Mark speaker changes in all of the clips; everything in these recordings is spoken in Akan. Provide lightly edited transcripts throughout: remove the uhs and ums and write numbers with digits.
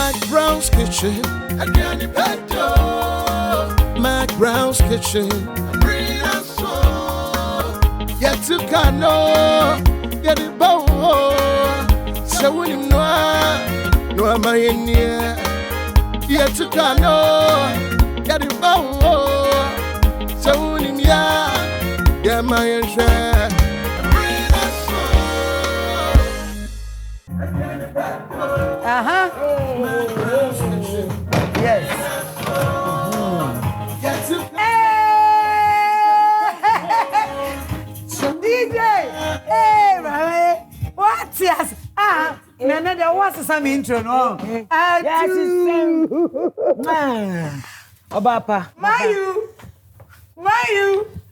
Speaker 1: McBrown's kitchen. McBrown's kitchen. Yet to cano, get it bow. So when you know, no am I in here. Yet to cano, get it bow. So when you yeah, my share.
Speaker 2: Yes. DJ. Hey, Mama. What? Yes. Nana, there was some intro, no?
Speaker 3: Yes, Obapa.
Speaker 2: Mayu.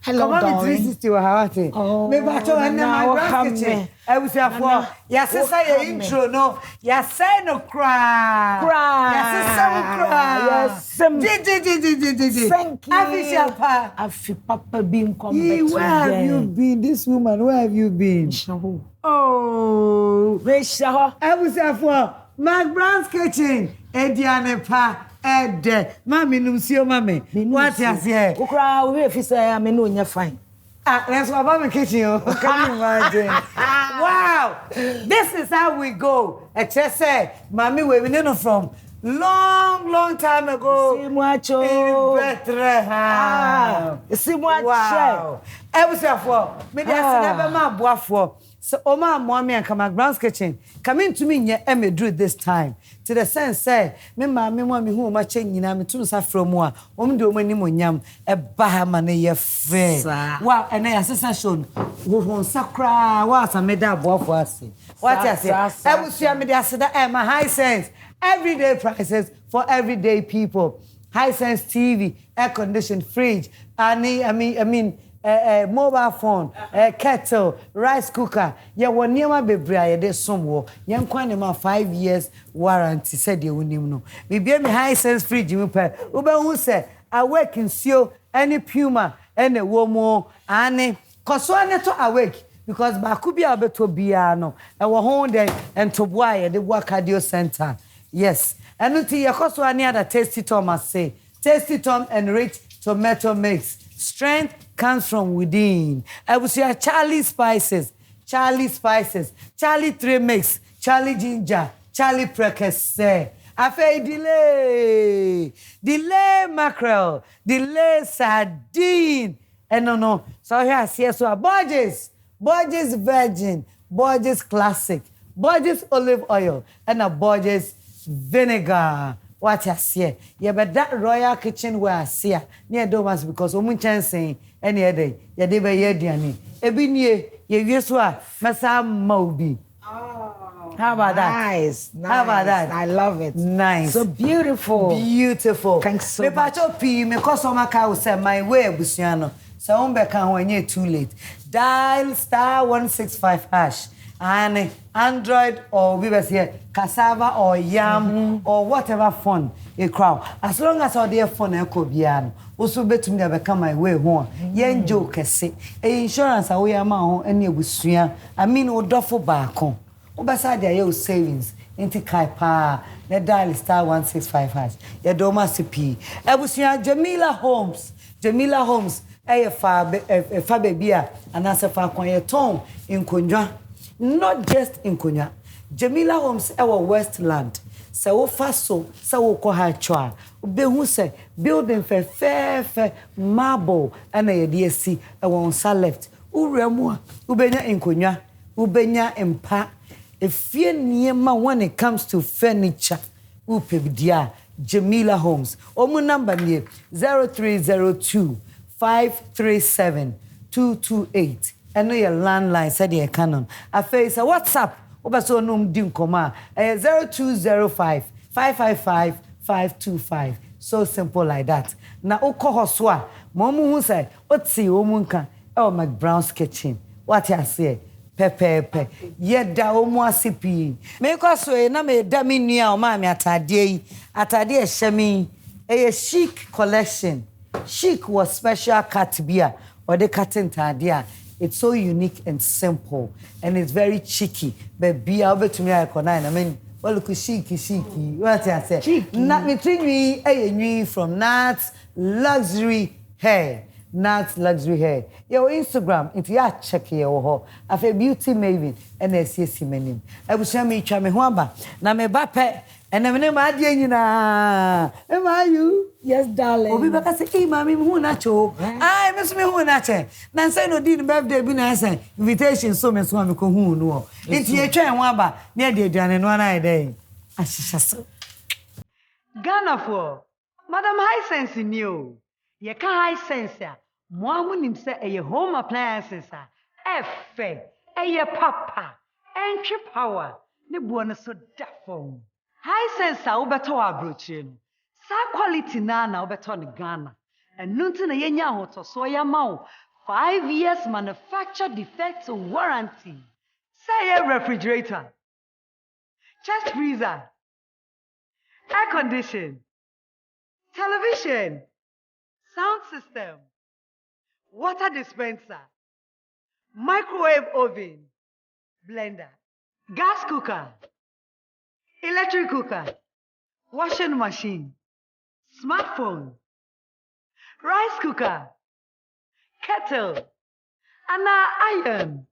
Speaker 3: Hello,
Speaker 2: come on,
Speaker 3: darling.
Speaker 2: 360 wa hawati. Me bacho ene my kitchen. I was here for. Ya sesa your intro no. Ya say no cry. Ya sesa no cry. Yes. Thank you.
Speaker 3: Afi papa being come.
Speaker 2: Where have you been, this woman? Where have you been? Oh,
Speaker 3: Resha.
Speaker 2: I was here for McBrown's kitchen. Ediane pa. Mami numsio mami. What is here?
Speaker 3: Ukra we fi say am no nya fine.
Speaker 2: Let's go about my kitchen. Can you imagine? Wow. This is how we go. I just say, Mami, we know from long time ago.
Speaker 3: Simuacho.
Speaker 2: In Bethlehem.
Speaker 3: Simuacho.
Speaker 2: Wow. I was here for. Me dey never ma boa for. So Oma Mommy and McBrown's kitchen. Come in to me nye e me do this time. To the sense say, me mama hu ma chen nyina me tun sa from a. Om de omani monyam e ba ma na ye fe. Wow, and na assessor show. Wo hon sakra, wa sa me da boa for ase. What you say? I will share me dey say my high sense. Everyday prices for everyday people. High sense TV, air conditioned fridge, I mean mobile phone, kettle, rice cooker. Yeah, one near my baby, I did some war. Young Quanima 5 years warranty said you wouldn't know. We be me high sense fridge, you pay. Uber who said, I work in seal any puma, any womo, any Coswana to awake because Bakubia beto biano, and we're home then and to wire the work cardio center. Yes, and until your Coswania the tasty Tom must say, tasty Tom and rich tomato mix. Strength comes from within. I will say Charlie spices, Charlie 3 mix, Charlie ginger, Charlie precursor. I say delay mackerel, delay sardine. And no. So here I see so Borges virgin, Borges classic, Borges olive oil, and a Borges vinegar. What I see, yeah, but that royal kitchen where I see near Domas because saying any day, yeah, they were yediani. Ebinie, Yeswa, Massa Moby.
Speaker 3: Oh,
Speaker 2: how about that?
Speaker 3: Nice.
Speaker 2: How about that?
Speaker 3: I love it.
Speaker 2: Nice.
Speaker 3: So beautiful.
Speaker 2: Thanks so much. Me cause my car will say my way, Busiano. So on back when you're too late. Dial *165#. And Android or we was here cassava or yam or whatever phone a crowd. As long as our dear phone echo biano, also bet to me become my way home. Yen joke say insurance away amount any busuya. I mean o duffel back home. Obaside your savings into Kaipa, the dial *165#. Your doma CP. Ebusuya Jamila Homes, a fabia, and as a far quiet tone in Kunja. Not just in Konya. Jamila Homes our Westland. So fast so ko ha chwa. Be hu say building fair marble and a DSC on sa left. Uremu ubenya in Konya, ubenya empa. If you niema when it comes to furniture, upedia Jamila Homes. Omu number near 0302 537 228. I know your landline said your canon. I face a WhatsApp. Obaso num dim koma. 0205 555 525. So simple like that. Na oko hoswa. Momu hu say, "Otsi omunka e McBrown's kitchen." What you say? Pepe. Yeda omu asipi. Me ko so e na me da me nua o ma me atade yi. Atade e hye a chic collection. Chic was special cut beer or the cutting tadia. It's so unique and simple, and it's very cheeky. But be able to me, I mean, Well, look, shiki. What I say? Not me trini a from Nats Luxury Hair. Nats Luxury Hair. Your Instagram, if you are checking your I feel beauty maven and SE18 menim. I will show me chame wamba. Na me bape and I'm name Adiana. Am I you?
Speaker 3: Yes, darling.
Speaker 2: Obi baka say, "Hey, mommy, who nacho? I miss me who nacho." Nancy no din birthday bi na say invitation so me so am ko hu no. Nti e twa wamba na de aduane no na dey. Ashisha so. Ghana for Madam High Sense ni o. Ye ka high sense a mo amunim se eye home appliances a efe eye papa entry power ne buo no so da fom. High sense a wo beto abrochie no. Sa quality na obeto ne Ghana. And nunti na yenya hoto so ya ma 5 years manufacture defect warranty. Say a refrigerator, chest freezer, air condition, television, sound system, water dispenser, microwave oven, blender, gas cooker, electric cooker, washing machine, smartphone, rice cooker, kettle, and iron.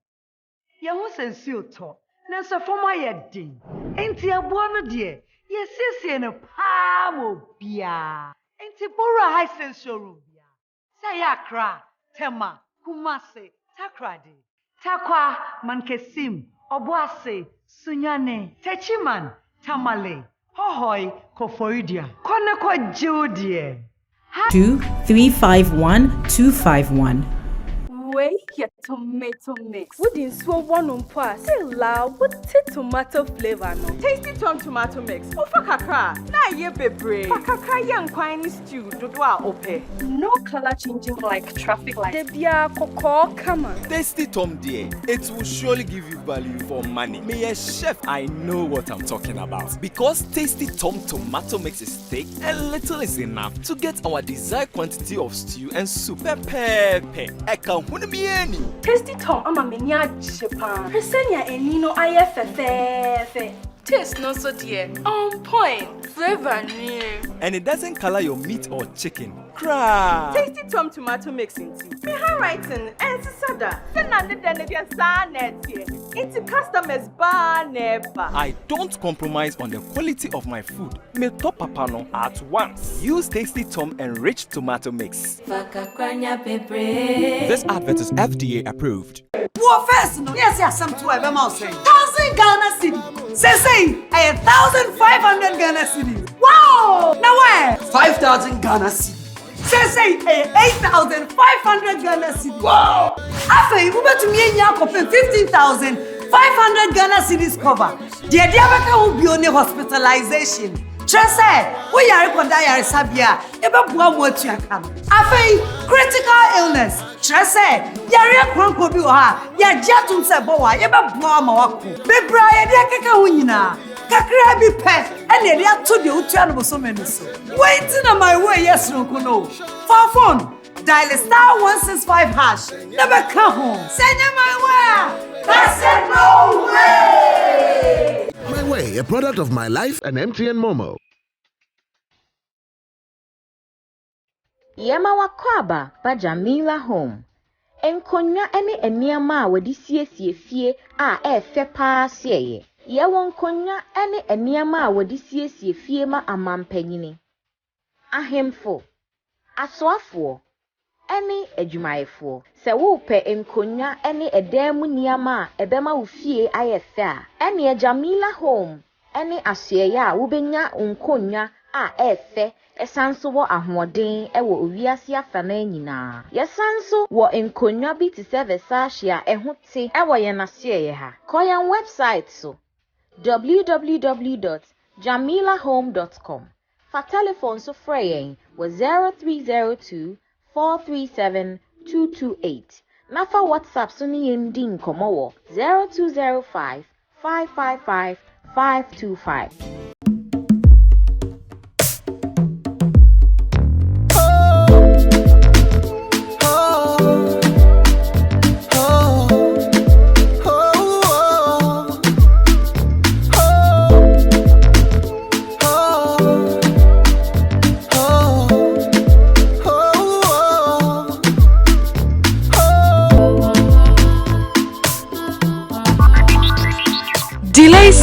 Speaker 2: Ya ho sensi oto. Na so forma ye din. Enti abo no de. Ye siesie no pa mo bia. Enti bora high sense showroom bia. Say ya kra, Tema, Kumase, Takrade, Takwa, Mankesim, Oboase, Sunyane, Techiman, Tamale, Hohoi, Kofoidia, Koneko Jodie.
Speaker 4: 2351 251.
Speaker 5: Wait, your tomato mix. What is so one on pass? Say loud, what tomato flavor no?
Speaker 6: Tasty Tom tomato mix. Ofa kakra. Na ye bebre. Kakra yang kwani stew dodwa ope.
Speaker 5: No color changing like traffic light. Debia koko kama.
Speaker 7: Tasty Tom dear, it will surely give you value for money. Me a chef, I know what I'm talking about. Because Tasty Tom tomato mix is thick, a little is enough to get our desired quantity of stew and soup. Pepe.
Speaker 5: Tasty Tom ama menya Japan. Presenya enino aye fefe. Taste no so dear. On point. Flavor near.
Speaker 7: And it doesn't color your meat or chicken. Cry.
Speaker 6: Tasty Tom tomato mix into. Me handwriting and sada. Senande denebia sa netie. Into customers bar neba.
Speaker 7: I don't compromise on the quality of my food. Me top papano at once. Use Tasty Tom enriched tomato mix. This advert is FDA approved.
Speaker 2: What first? Yes, some to have a mouse. 1,000 Ghana cedi. Say, 1,500 Ghana cedi. Wow! Now where? 5,000 Ghana cedi. Say, 8,500 Ghana cedi. Wow! After you bet to me in Yakob 15,500 Ghana cedis cover. The Diabaka will be on a hospitalization. Trust we are a sabia, eba bua motia kam. Afei, critical illness. Trust yare kronko bi oha, ya jatum se bowa, eba bua ma wako. Bebra ye dia keka ho nyina. Kakra bi pe, ene dia to de utua no so menu so. Waiting on my way yes no kono. For phone, dial *165 hash. Never come home. Send my way. That's it, no way.
Speaker 8: My Way, a product of My Life and MTN Momo.
Speaker 9: Yema wakwaba ba Jamila Home. Enkonya ene eniama a wadi siesie fie a efe pa sieye. Ye wonkonya ene eniama a wadi siesie fie ma amampanyini. Ahemfo, asoafo, ene adwumayefo. Se wo pe enkonya ene edam niama ebema wo fie ayefe a. Ene Jamila Home, ene asoeya a wo benya onkonya a efe. Esanso wo ahoden ewo owiase afana nyina. Yesanso wo enkonya bi ti service ahia ehote ewo ye nasie ha. Koyan website so www.jamilahome.com. For telephone so freyen was 0302 437 228. Na for WhatsApp so ni yendi nkomo wo 0205 555 525.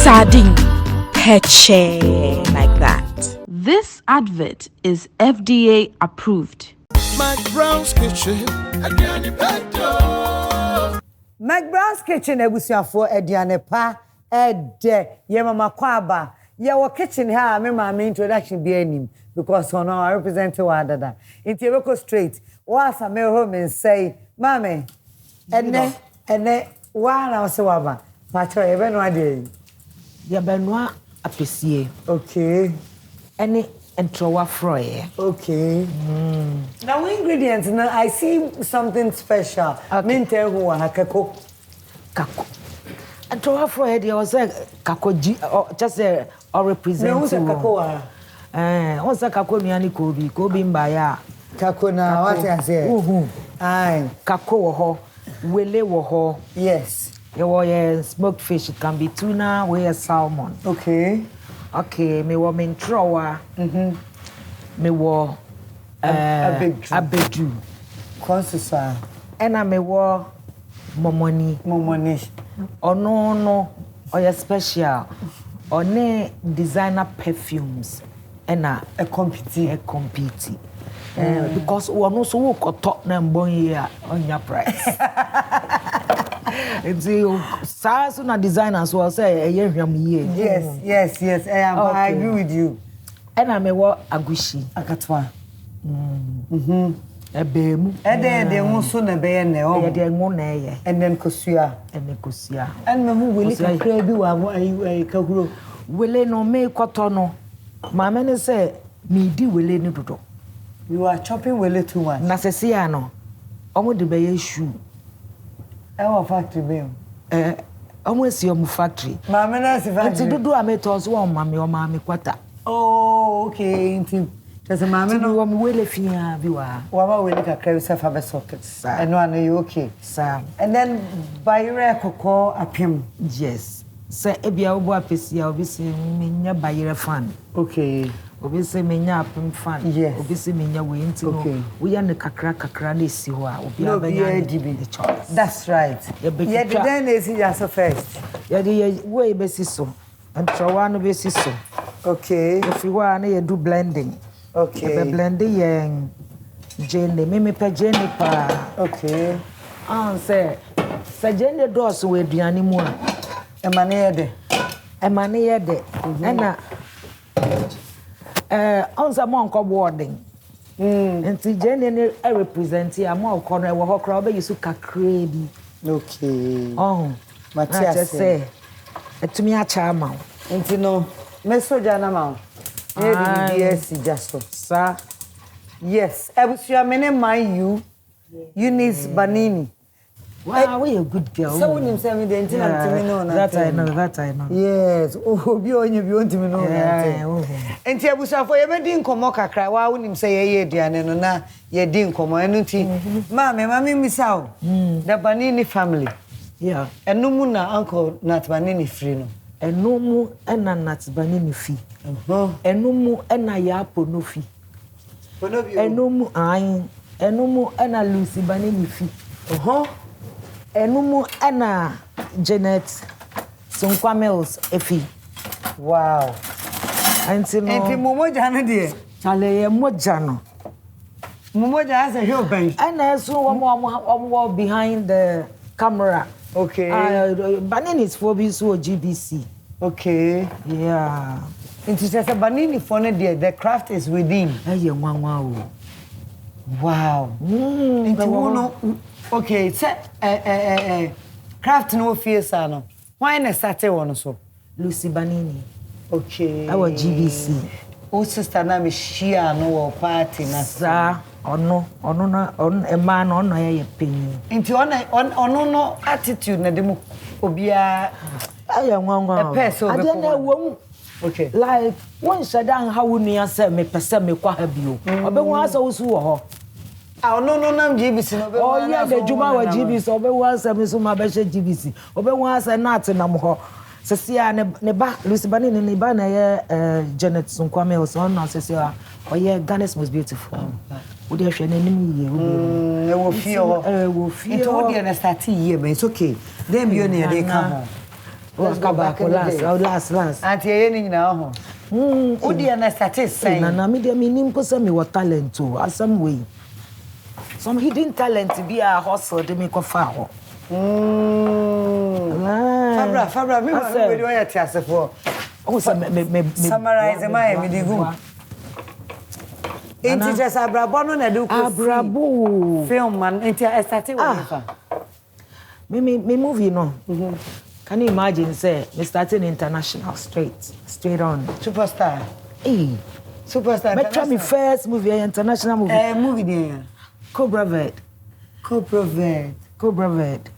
Speaker 5: sardine, peche, like that.
Speaker 6: This advert is FDA approved.
Speaker 1: McBrown's kitchen.
Speaker 2: McBrown's kitchen ebusuafo aduane pa ede ye mama kwaba ye wo kitchen ha me mama introduction bi anim because ono I represent Wadada. Inti ebeko straight was me home and say mama ene wa na se waba pacho ye be no ade
Speaker 3: Ya benwa apesie.
Speaker 2: okay
Speaker 3: Any entrowa froye.
Speaker 2: okay now ingredients now I see something special mint who hakako
Speaker 3: Kako. Entrowa froye dey was kako just say or represent.
Speaker 2: no say kako
Speaker 3: o say kako nuani kobi mba ya.
Speaker 2: kako na what I say aye
Speaker 3: Kako wo ho, wele wo ho.
Speaker 2: yes
Speaker 3: Your smoked fish, it can be tuna, we salmon.
Speaker 2: okay
Speaker 3: Me wo mentrowa. Me wo abedu.
Speaker 2: Consusa.
Speaker 3: Ena me wo momoni. No, oya special. One designer perfumes. Ena
Speaker 2: a compete.
Speaker 3: Because we no so wo top na mbon here on your price. It's so na designers will say
Speaker 2: yes I agree with you.
Speaker 3: And I may walk agushi
Speaker 2: Akatwa.
Speaker 3: Ebemu.
Speaker 2: Ede nso na be ne o.
Speaker 3: Ede ngo na ye.
Speaker 2: And then kosua. And me hu wele kakra bi wa kahuro.
Speaker 3: Wele no me kwato no. Ma me ne say me di wele ni dodo.
Speaker 2: You are chopping wele too much.
Speaker 3: Na sese ya no. Omo de be ye shoe.
Speaker 2: Our factory be.
Speaker 3: Omo esi omo factory.
Speaker 2: Ma me na si factory.
Speaker 3: Nti dodo ameto so o ma me kwata.
Speaker 2: Oh, okay. Nti tese ma me no
Speaker 3: wo me wele fia bi wa.
Speaker 2: Wa ba wele kakra bi safa be sockets. And no you okay.
Speaker 3: Sam.
Speaker 2: And then bayire kokko apem.
Speaker 3: Yes. Say ebia wo bo apesia obi se menya bayire fan.
Speaker 2: Okay.
Speaker 3: Obi se menya apem fan.
Speaker 2: Yes.
Speaker 3: Obi se menya we nti no.
Speaker 2: Okay.
Speaker 3: We ya ne kakra na esi ho a obi
Speaker 2: No,
Speaker 3: abenya
Speaker 2: the
Speaker 3: choice.
Speaker 2: That's right. Yeah, the then is just first.
Speaker 3: Yeah, the way be so. And trawa no be so.
Speaker 2: Okay.
Speaker 3: If you want na do blending.
Speaker 2: Okay.
Speaker 3: Be blending yen jene me pe jene pa.
Speaker 2: Okay.
Speaker 3: Say jene do so we aduane mu a.
Speaker 2: Emane yede.
Speaker 3: Ena onza monko boarding. Nti jene ne represent ya mo ko no e wo hokra obe yisu kakra bi.
Speaker 2: Okay.
Speaker 3: Matias say etumi acha ma.
Speaker 2: Nti no me soja na ma. Yes, just so.
Speaker 3: Sir.
Speaker 2: Yes, ebusia mene you Eunice Banini.
Speaker 3: Wow, we a good girl.
Speaker 2: So when you say me the
Speaker 3: that I know.
Speaker 2: Yes. Oh, bi onye bi onti me no na. Enti abusafo ye be di nkomo kakra wa wonim say ye aduane no na ye di nkomo enu ti. Mama misao. The Banini family.
Speaker 3: Yeah.
Speaker 2: Enu mu na uncle Nat Banini free no.
Speaker 3: Enu mu ena Nat Banini fi. Enu mu ena ya pono fi. Enu mu enu mu ena Lucy Banini fi. Enumu ana Janet Sonkwa Mills efi.
Speaker 2: Wow.
Speaker 3: Enti
Speaker 2: momo jana de.
Speaker 3: Chale ye moja no.
Speaker 2: Momo jana say help bench.
Speaker 3: And so one behind the camera.
Speaker 2: Okay.
Speaker 3: Banini is for GBC.
Speaker 2: Okay.
Speaker 3: Yeah.
Speaker 2: Enti say Banini for there the craft is within. Wow. Okay, craft no fears no. Why na start one so?
Speaker 3: Lucy Banini.
Speaker 2: Okay.
Speaker 3: Our GBC.
Speaker 2: O sister na me share no party na
Speaker 3: sa ono na e man ono ye penny.
Speaker 2: Nti ono no attitude na dem obia
Speaker 3: nwanwa.
Speaker 2: A person be
Speaker 3: ko.
Speaker 2: Okay.
Speaker 3: Like one shadan how we nua say me pese me kwa ha bio. Obehu asa wo su wo ho.
Speaker 2: No, nam GBC no be.
Speaker 3: Oh yeah, the Juma wa GBC obe wan say me so ma be she GBC. Obe wan say nat nam ho. Sesia ne ba Lucy Banini ne ba na ye Janet Sunkwame so on sesia oye Ghana's most beautiful. Wo dey hwe na nim ye
Speaker 2: wo fie ho. Wo fie. It wo dey na start year but it's okay. Then you na dey come. Let's go back in the days.
Speaker 3: Last.
Speaker 2: Auntie Yenny now. Udi and statistics saying.
Speaker 3: Na media meaning person me what talent too. Some way. Some hidden talent to be a hustle to make a fire.
Speaker 2: Fabra, me what do I tell you for?
Speaker 3: Oh,
Speaker 2: summarize my medigo. Ain't it just Abrabo na do
Speaker 3: Abrabo
Speaker 2: film man? Ain't it started with
Speaker 3: me movie no. Can you imagine say me starting international straight on
Speaker 2: superstar. Superstar.
Speaker 3: Me try me first movie international movie.
Speaker 2: Movie there. Cobra Vet.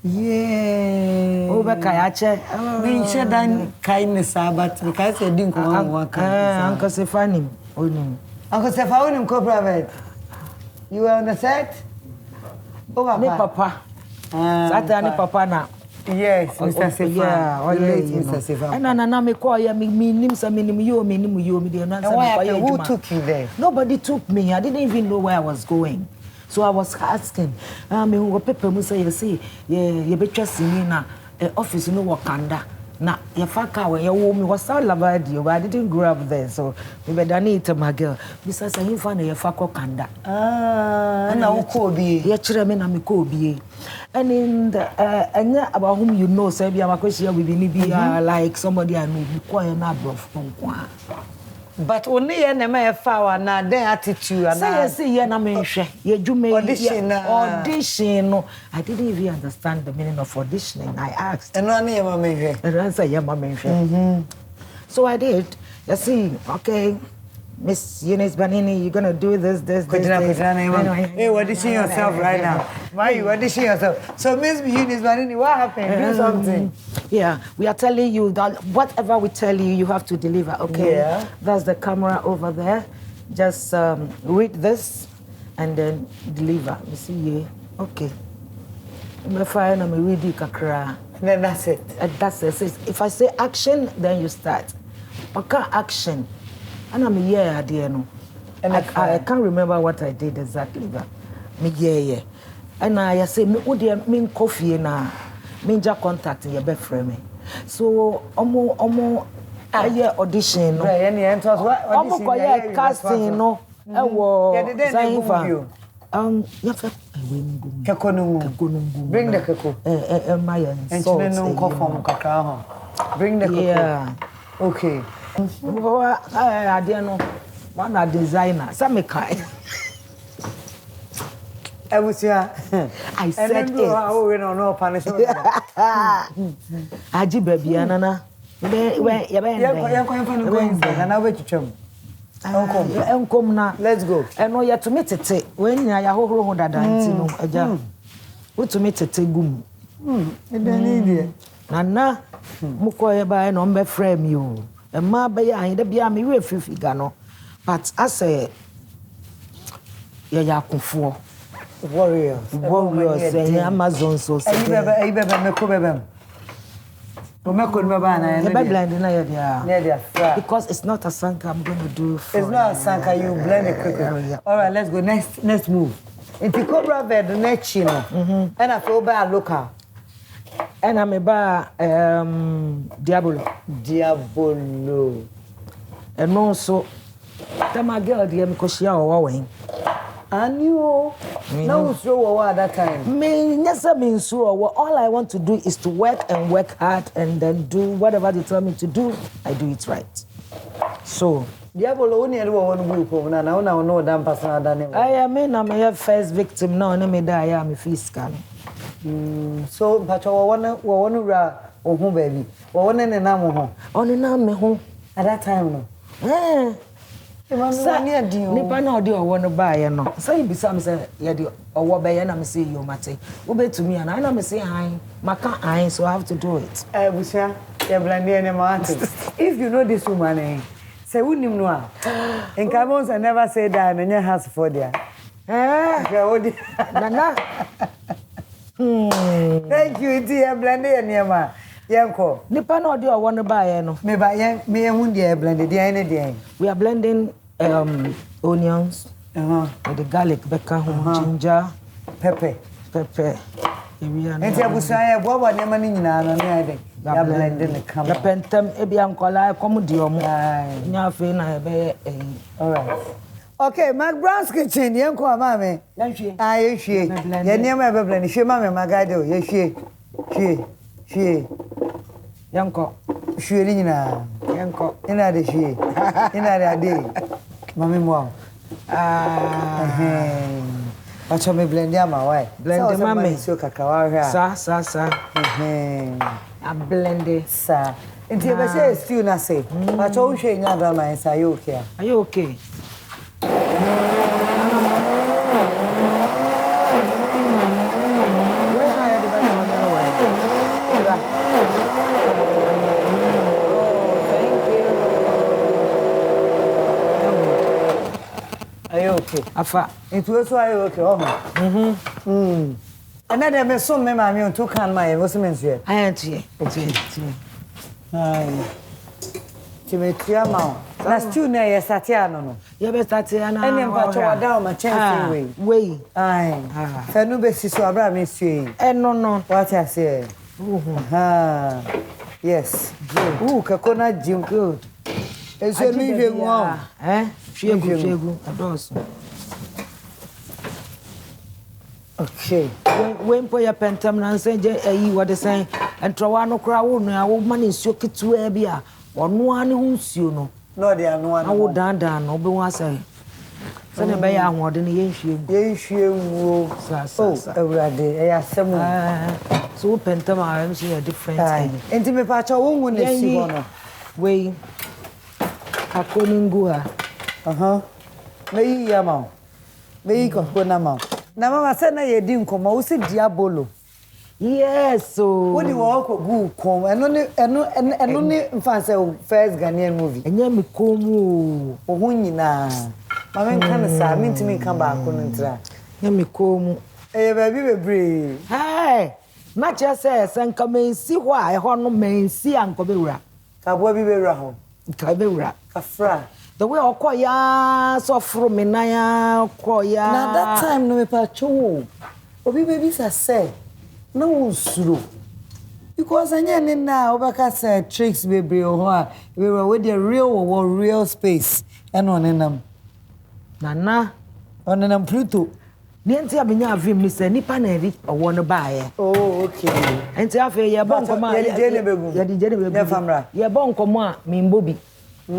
Speaker 2: Yeah.
Speaker 3: Over Kayache.
Speaker 2: Me share dan kindness but because say din ko one kind.
Speaker 3: Uncle Stefani onim.
Speaker 2: Uncle Stefani onim Cobra Vet. You were on the set? Oh
Speaker 3: papa. Saturday papa na.
Speaker 2: Yes, Mr. Sefa.
Speaker 3: Yeah,
Speaker 2: Mr. Sefa.
Speaker 3: And na me call ya me nim you me dey na say
Speaker 2: who took you there?
Speaker 3: Nobody took me. I didn't even know where I was going. So I was asking, me who paper mu say you see, ye betwa sini na office no Wakanda. Na ye faka when you wo me was all about you, but I didn't grow up there. So we be done it my girl. We say him fa na ye faka Kanda.
Speaker 2: Na wo ko bi.
Speaker 3: Ye kire me na me ko bi. And in the about whom you know, say be amakoshia we be like somebody I know, be quiet na bro from kwa.
Speaker 2: But only ye na me fa na den attitude na.
Speaker 3: Say ye na me hwe. Ye dwuma
Speaker 2: audition.
Speaker 3: No. I didn't even understand the meaning of auditioning. I asked.
Speaker 2: And no ye ma me hwe.
Speaker 3: And answer ye ma me hwe. So I did. You see, okay. Miss Eunice Banini, you're gonna do this. Hey,
Speaker 2: audition yourself right now. Why you audition yourself? So Miss Eunice Banini, what happened? Do something.
Speaker 3: Yeah, we are telling you that whatever we tell you, you have to deliver. Okay. Yeah. That's the camera over there. Just read this and then deliver. You see, yeah. Okay. I'm fine. I'm reading kakra.
Speaker 2: Then that's it.
Speaker 3: That's it. If I say action, then you start. Okay, action. And I'm here, dear no. And I can't remember what I did exactly, but me yeah. And I say me would mean coffee na me just contact your best friend. So omo aye audition no.
Speaker 2: Right, any enters what audition?
Speaker 3: Omo casting no. Saying for yafa
Speaker 2: kekonungu. Bring the keko.
Speaker 3: My salt.
Speaker 2: Bring the keko.
Speaker 3: Yeah.
Speaker 2: Okay.
Speaker 3: I don't know. One a designer. Some kind.
Speaker 2: I was here.
Speaker 3: I said it.
Speaker 2: We don't know punishment.
Speaker 3: Aji baby anana.
Speaker 2: Let's go.
Speaker 3: And no, you to meet it when you are whole dada. What to meet it gum. Nana, Mukoya by number frame you. And my baby, I ain't be a me with figure no. But I say, yeah, for
Speaker 2: warriors,
Speaker 3: and Amazon so say, because it's not a sanka I'm going to do.
Speaker 2: It's not a sanka, you blend it quickly. All right, let's go. Next move. Into Cobra Vet, the next chino. And I feel bad local.
Speaker 3: And I'm about Diabolo. And also, that my girl, dear, because she are
Speaker 2: and you no so at that time.
Speaker 3: Me, yes, I mean, so all I want to do is to work and work hard and then do whatever they tell me to do, I do it right. So,
Speaker 2: Diabolo only one group of now no damn person than
Speaker 3: I mean, I'm a first victim now, and I die, I'm a fiscal.
Speaker 2: So, but one home baby. One and home.
Speaker 3: Only now, me home
Speaker 2: at that time. No.
Speaker 3: Nipa na odi owo no ba ye no. Say bi sam say ye di owo be ye na me say you mate. Wo be to me and I na me say han. Maka han, so I have to do it.
Speaker 2: Busia, ye blande any mountain. If you know this woman say unim no a. In Cameroon I never say that and your house for there.
Speaker 3: Nana.
Speaker 2: Thank you, dear blande any ma. Yanko.
Speaker 3: Nipa na odi owo no ba ye no.
Speaker 2: Me ba ye me ehun dey blend dey any dey.
Speaker 3: We are blending onions with the garlic, ginger,
Speaker 2: pepper.
Speaker 3: Pepe.
Speaker 2: Enti abusuan ye bobo ne mani nyina no ne ade. Ya blend ne kam.
Speaker 3: Ya pentam e bia nkola komudi omo. Nya fe na be
Speaker 2: all right. Okay, McBrown's kitchen yen ko mama.
Speaker 3: Yanhwie.
Speaker 2: Ah, yehwie. Ye niam e be blend hwie mama magade o yehwie. Hwie.
Speaker 3: Yanko.
Speaker 2: Hwie ni nyina.
Speaker 3: Yanko.
Speaker 2: Ina de hwie. Ina de ade. Mami mo. Acho me blend ya ma why?
Speaker 3: Blend mama.
Speaker 2: So kakawa hwa.
Speaker 3: Sa. A blend
Speaker 2: sa. Enti e be say stew na say. Acho wo hwe nya da man say you okay?
Speaker 3: Are you okay?
Speaker 2: Okay.
Speaker 3: Afa.
Speaker 2: It was why okay, oh man. And then me so me mama on 2 can my was me nso.
Speaker 3: Auntie.
Speaker 2: Ai. Timetia ma. Na stew na ye satia no.
Speaker 3: Ye be satia na.
Speaker 2: Ene mpa to wada o ma chance
Speaker 3: we.
Speaker 2: Ai. Fa no be siso abra me sue.
Speaker 3: No.
Speaker 2: What I say? Yes. Good. Kakona jim good. Eso mi je nwa.
Speaker 3: Chego. Adoso.
Speaker 2: Okay.
Speaker 3: When po ya pentam na nsenje ayi what say entrowa no kra wo no awo ma ne nsuo ketu a bia ono ane hu nsuo no.
Speaker 2: No de ano ane.
Speaker 3: Awo dandan no be wa say. Se ne be ya ahode ne yenhwie
Speaker 2: wo. Oh, Ewrade e ya semu.
Speaker 3: So pentam a am say a different thing.
Speaker 2: Enti me pa cha wo hu ne si ho no.
Speaker 3: We akoningua.
Speaker 2: Meyi ya ma. Meyi ko na ma. Na mama say na ye di nkoma wo si diabolo.
Speaker 3: Yes so.
Speaker 2: Wo di wo ko gu kom. Eno ne mfanse first Ghanaian movie.
Speaker 3: Enya me komu
Speaker 2: o hu nyina. Mama nkan sa mi ntimi nkan ba ko ntra.
Speaker 3: Enya me komu.
Speaker 2: Ba bi bebre.
Speaker 3: Hey. Na che say sanka mensi ho a ho no mensi anko bewura.
Speaker 2: Ka bo bi bewura ho.
Speaker 3: Ka bewura.
Speaker 2: Kafra.
Speaker 3: The way Okoya so from me na ya Okoya.
Speaker 2: Na that time no me pa cho. Obi baby say no usuro. Because anya ne na obaka say tricks bebre o ho a we were with the real space and on enam.
Speaker 3: Nana
Speaker 2: on enam Pluto.
Speaker 3: Ni enti abenya avim ni say nipa na eri owo no baaye.
Speaker 2: Oh okay.
Speaker 3: Enti afa ye bon komo
Speaker 2: ye di jene begu. Ya famra.
Speaker 3: Ye bon komo a mimbobi. Me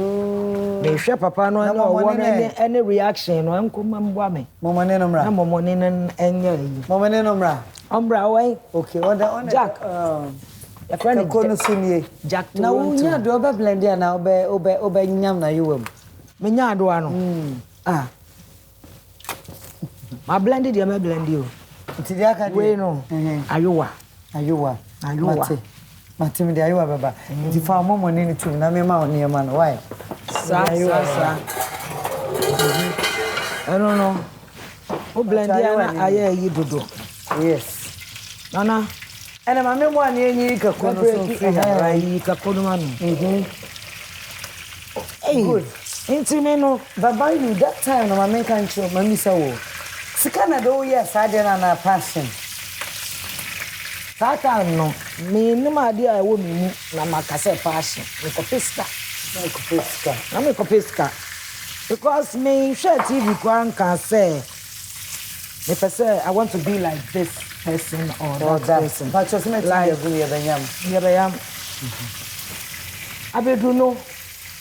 Speaker 3: hwe papa no na owo no any reaction no enkoma mbwa me.
Speaker 2: Momone no mra.
Speaker 3: Na momone no enya yi.
Speaker 2: Momone no mra.
Speaker 3: Ombra way.
Speaker 2: Okay, on
Speaker 3: Jack.
Speaker 2: Ya friend kono sunie.
Speaker 3: Jack to.
Speaker 2: Na unya do be blend ya na obe nyam na yewam.
Speaker 3: Me nya do ano. Ma blended ya me blend you.
Speaker 2: Ti dia ka
Speaker 3: we no. Ayowa.
Speaker 2: Mate me dia ayowa baba. Ti fa momo ni tu na me ma oni ma no why?
Speaker 3: Sa. I don't know. O blend ya na aye yi dodo.
Speaker 2: Yes.
Speaker 3: Nana.
Speaker 2: Ene ma me mo ani enyi ka kono so free
Speaker 3: right ka kono ma no. Hey. Good. Intime no.
Speaker 2: Baba you that time no ma me kan cho ma mi sa wo. Sika na do yes I dey na passion.
Speaker 3: Sata no. Me no ma dia e wo me mu na makase passion. Me ko pesca. Na me ko pesca. Because me share TV kwan can say me say I want to be like this person or that person.
Speaker 2: But just me like
Speaker 3: yam. Abedu no.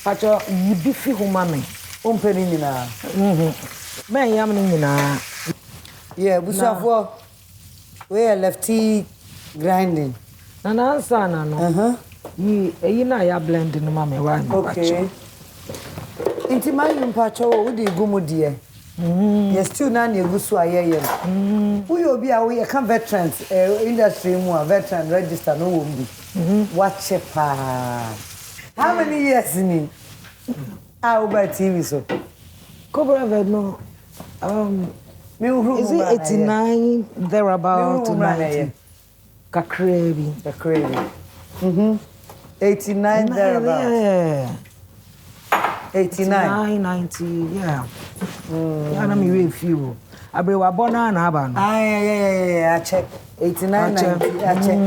Speaker 3: Pacho yibi fi homa me.
Speaker 2: Ompeni nyina.
Speaker 3: Me yam ni nyina.
Speaker 2: Yeah, busafo. We are lefty grinding.
Speaker 3: Na answer na no. Yi na ya blend no ma me wa.
Speaker 2: Okay. Inti man mpacho wo di gumu die. Yes still na na egusu ayeye. We obi a we can veterans industry mu a veteran register no wo mbi. Watch pa. How many years ni? Over TV so.
Speaker 3: Cobra no. Is it 89 thereabout to 90? Kakrebi.
Speaker 2: 89 thereabout.
Speaker 3: Yeah.
Speaker 2: 89
Speaker 3: 90, yeah. Yeah, na me we few. Abrewa bona na aba no.
Speaker 2: Yeah. I check 89 90. I check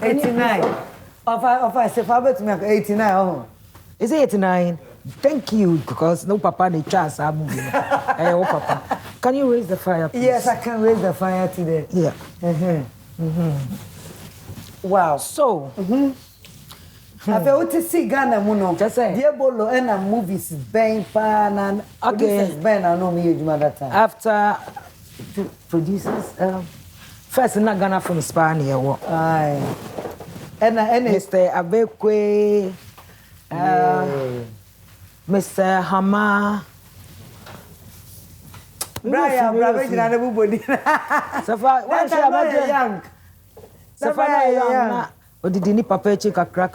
Speaker 2: 89. Of I say for me 89 oh.
Speaker 3: Is it 89? Thank you because no papa the chance I'm moving. Oh papa. Can you raise the fire please?
Speaker 2: Yes, I can raise the fire today.
Speaker 3: Yeah.
Speaker 2: Wow.
Speaker 3: So,
Speaker 2: I feel to see Ghana muno.
Speaker 3: Just say.
Speaker 2: Diabolo and a movies bang pan and
Speaker 3: okay.
Speaker 2: Ben I know me you that time.
Speaker 3: After producers first in Ghana from Spain here.
Speaker 2: Aye. And
Speaker 3: Mr. Abekwe Mr. Hama
Speaker 2: Brian Brabejina na bubodi.
Speaker 3: Safa one share about young. Safa na young. Odidi ni papa echi kakra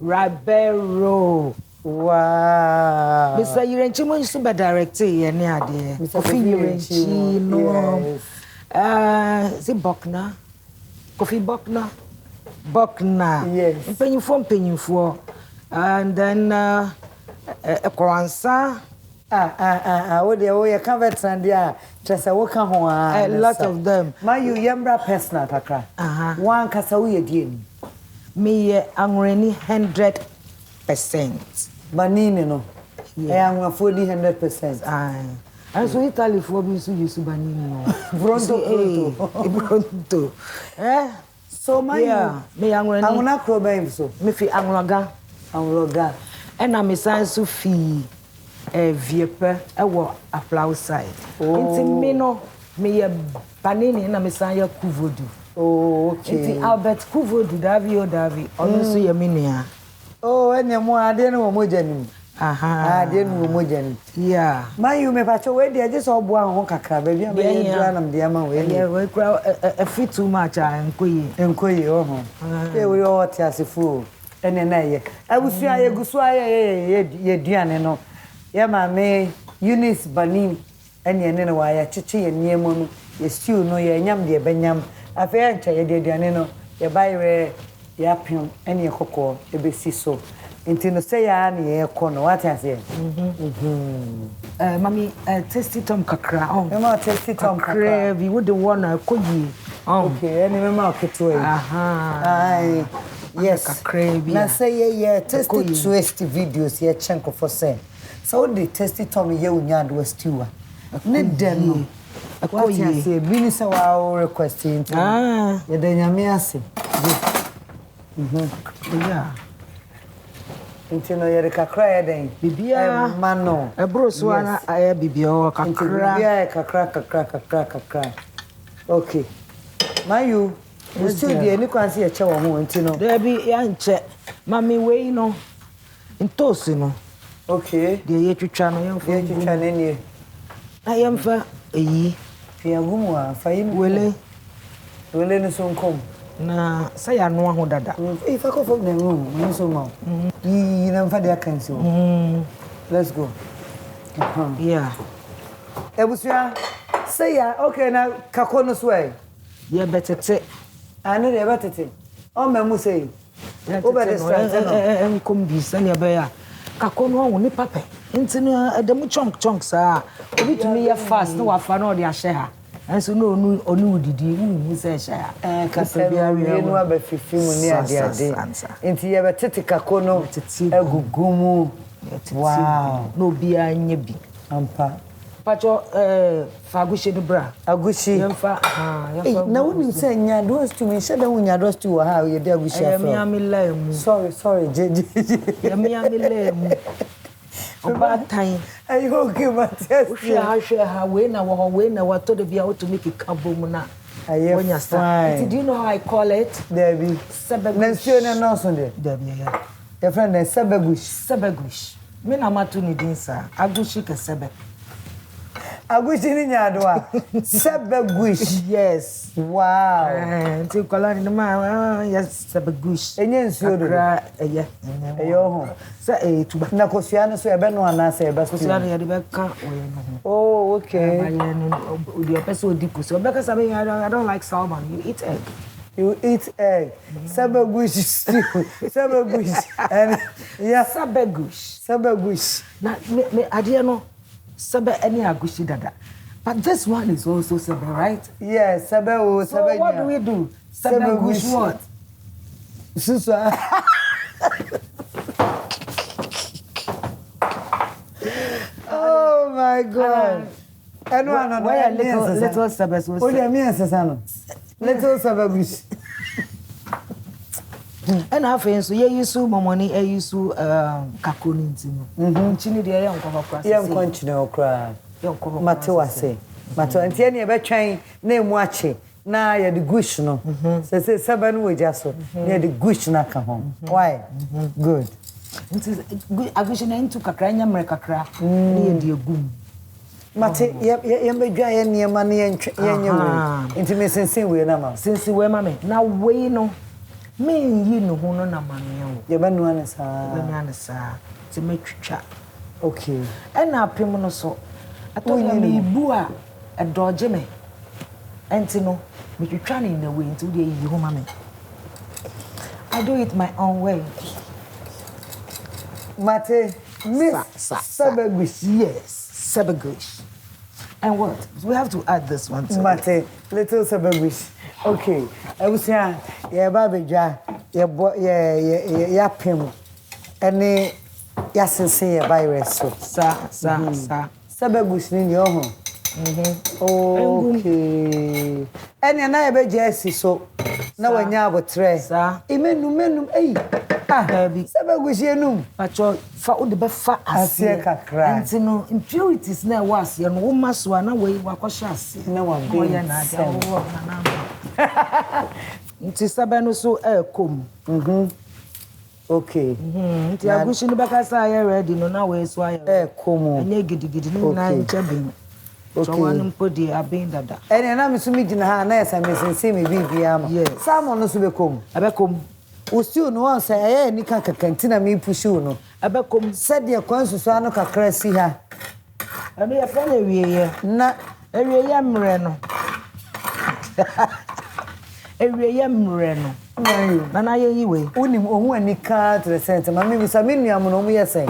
Speaker 3: Rabero.
Speaker 2: Wow.
Speaker 3: Mr. Yirenchi mo nsu be director ye ne ade. Kofi Yirenchi no. Si Bokna. Kofi Bokna.
Speaker 2: Yes.
Speaker 3: Mpenyimfo. And then Ekwansa.
Speaker 2: What they can veteran there. Just a work on
Speaker 3: A lot of them.
Speaker 2: My you yambra personal kakra. One kasa we di.
Speaker 3: Me angreni 100%.
Speaker 2: Banini no. Yeah, I'm 100%.
Speaker 3: Aye. And so Italy for be so use banini no. Pronto.
Speaker 2: So my
Speaker 3: me angreni.
Speaker 2: Anguna kroba so.
Speaker 3: Me fi angloga. And I'm so fi viepe ewo applaus side. Inti me no me banini na me san ya kuvodu.
Speaker 2: Oh, okay.
Speaker 3: Inti Albert kuvodu Davi ono so ye me nua.
Speaker 2: Oh, ene mo ade no mo jani. Ade no mo jani.
Speaker 3: Yeah.
Speaker 2: My you me pacho we dey just obo an ho kakra ba bia me dra na me dey ma we.
Speaker 3: Yeah, we crowd fit too much
Speaker 2: enkoyi oh. Eh we all tiasefo. Ene na ye. Abusua ye gusu ye duane no. Ye ma me Eunice Banini ene ene no wa ya chichi ye niemo no. Ye stew no ye nyam de benyam. Afia ncha ye de duane no. Ye bayre ya pim ene kokko e be si so. Inti no say ya na ye kono what I say.
Speaker 3: Mami tasty tom kakra on.
Speaker 2: Me ma tasty tom kakra.
Speaker 3: We would wanna koji.
Speaker 2: Okay, ene me ma keto. Ai. Yes, na say yeah, tasty twist videos here chenko for say. So the tasty Tommy ye unya do stew. Ne dem no. What you say bini say wa requesting. Ye de nyame ase.
Speaker 3: Yeah.
Speaker 2: Intino ye kakra ye den.
Speaker 3: Bibia
Speaker 2: mano.
Speaker 3: Ebro so na aye bibia kakra.
Speaker 2: Bibia kakra. Okay. Mayu we still dey any kwanse ye che wo ho ntino.
Speaker 3: There be ya nche. Mami we no. Ntosi no.
Speaker 2: Okay.
Speaker 3: De ye twitwa no ye mfa.
Speaker 2: Ye twitwa ne nie.
Speaker 3: Na ye mfa eyi.
Speaker 2: Fiagumu a faim
Speaker 3: wele
Speaker 2: no so nkom.
Speaker 3: Na say ya no ho dada.
Speaker 2: If I go from the room, no so ma. Yi na mfa de akan so. Let's go.
Speaker 3: Yeah.
Speaker 2: Ebusua say ya okay na kakono so e.
Speaker 3: Ye betete.
Speaker 2: Ane de betete. O memu say. Over the strength no.
Speaker 3: Enkom bi sane be ya. Kakono ho ni pape. Ntino edemu chunk sa. Obi tumi ye fast no wafa no de ahye ha. Enso no onu udidi hu say hye ha.
Speaker 2: Kasa bia we no abafifi mu ni ade. Nti ye betete kakono egugumu. Wow.
Speaker 3: No bi anya bi.
Speaker 2: Ampa.
Speaker 3: Pacho fagushi do bra.
Speaker 2: Agushi.
Speaker 3: Yemfa
Speaker 2: na woni say nya do stu me sheda wonya do stu wa ha ye de agushi afro.
Speaker 3: Me amilemu.
Speaker 2: Sorry.
Speaker 3: Je me amilemu. Oba time.
Speaker 2: Ai okay Matias.
Speaker 3: Hwe ha we na wato de bia to make kabom na.
Speaker 2: Wonya
Speaker 3: start. Do you know how I call it?
Speaker 2: Debbie. Sebegush. Na no so de.
Speaker 3: Debbie ya.
Speaker 2: Your friend is Sebegush.
Speaker 3: Me na matu ni din sa. Agushi ke sebe.
Speaker 2: Agushi ni nyadoa. Sebegush.
Speaker 3: Yes.
Speaker 2: Wow.
Speaker 3: Nti kola ni ma yes Sebegush.
Speaker 2: Enye nsuo do.
Speaker 3: Eye.
Speaker 2: Eyo ho.
Speaker 3: Sa tuba.
Speaker 2: Na kosua no so ebe no ana sa ebe so.
Speaker 3: Kosua no ya de be ka oye no.
Speaker 2: Oh, okay.
Speaker 3: Aye no odi opese odi kosua. Be ka sabe I don't like salmon. You eat egg.
Speaker 2: You eat egg. Sebegush stew. Sebegush. And yeah,
Speaker 3: Sebegush.
Speaker 2: Sebegush.
Speaker 3: Na me ade no sebe ene agushi dada. But this one is also sebe, right?
Speaker 2: Yes, sebe.
Speaker 3: So what do we do? Sebe gush what?
Speaker 2: Susa. Oh my God. I know.
Speaker 3: Why little sebe so?
Speaker 2: Oh, yeah, me and Sasano. Little sebe gush.
Speaker 3: And I feel so. You use money. You use kakuni ntino. Chini dia ya nkwa kwa.
Speaker 2: Ya nkwa nchine okra. Mate wase. Mate anti ene be twan na emu ache na ya de gush no. Se sebe no weja so. Na de gush na ka ho. Why? Good.
Speaker 3: Agushi na into kakra nya mre kakra. Ni ye de gum.
Speaker 2: Mate ye medwa ye niema na ye nyewe. Inti me sense we na ma.
Speaker 3: Sense we ma me. Na we no. Me yi no ho no na mane o.
Speaker 2: Ye ba no ane sa.
Speaker 3: Ba no ane sa. Ti me twitwa.
Speaker 2: Okay.
Speaker 3: E na apem no so. Atonya me ibu a edoje me. Enti no me twitwa ni na we nti de yi ho ma me. I do it my own way.
Speaker 2: Mate, Miss Sabagush.
Speaker 3: Yes, Sabagush. And what? We have to add this one.
Speaker 2: Mate, little Sabagush. Okay. I was here. Yeah, baby, yeah, pim. Any yasin ya virus.
Speaker 3: Sa.
Speaker 2: Sabagush in your home. Okay. And another jersey so. Now when you have a tray. Imenu, eh.
Speaker 3: Baby.
Speaker 2: Sabagush yenum.
Speaker 3: Pacho fa o de be fa
Speaker 2: ase kakra.
Speaker 3: Enti no impurities na was ye no wo maso na we wakosha ase.
Speaker 2: Na wa be.
Speaker 3: Na Nti sabe no so kom.
Speaker 2: Okay.
Speaker 3: Nti agushi ni bakasa ya ready no na we so ya.
Speaker 2: Kom.
Speaker 3: Enye gidigidi ni na nchebe. Okay. So one podi abin dada.
Speaker 2: Ene na me so mi gina ha na esa me sense me bibia ma. Salmon no so be kom.
Speaker 3: Abekom.
Speaker 2: Usiu no wan say ni kan kakantina me pushu no.
Speaker 3: Abekom
Speaker 2: said ye kwansusu anu kakra si ha.
Speaker 3: Anu ya fa na wieye.
Speaker 2: Na
Speaker 3: ewieye mre no. Ewieye mre no. Na ye yiwe.
Speaker 2: Unim ohu ani ka 3 ma me bisa me nuam no mu ye sen.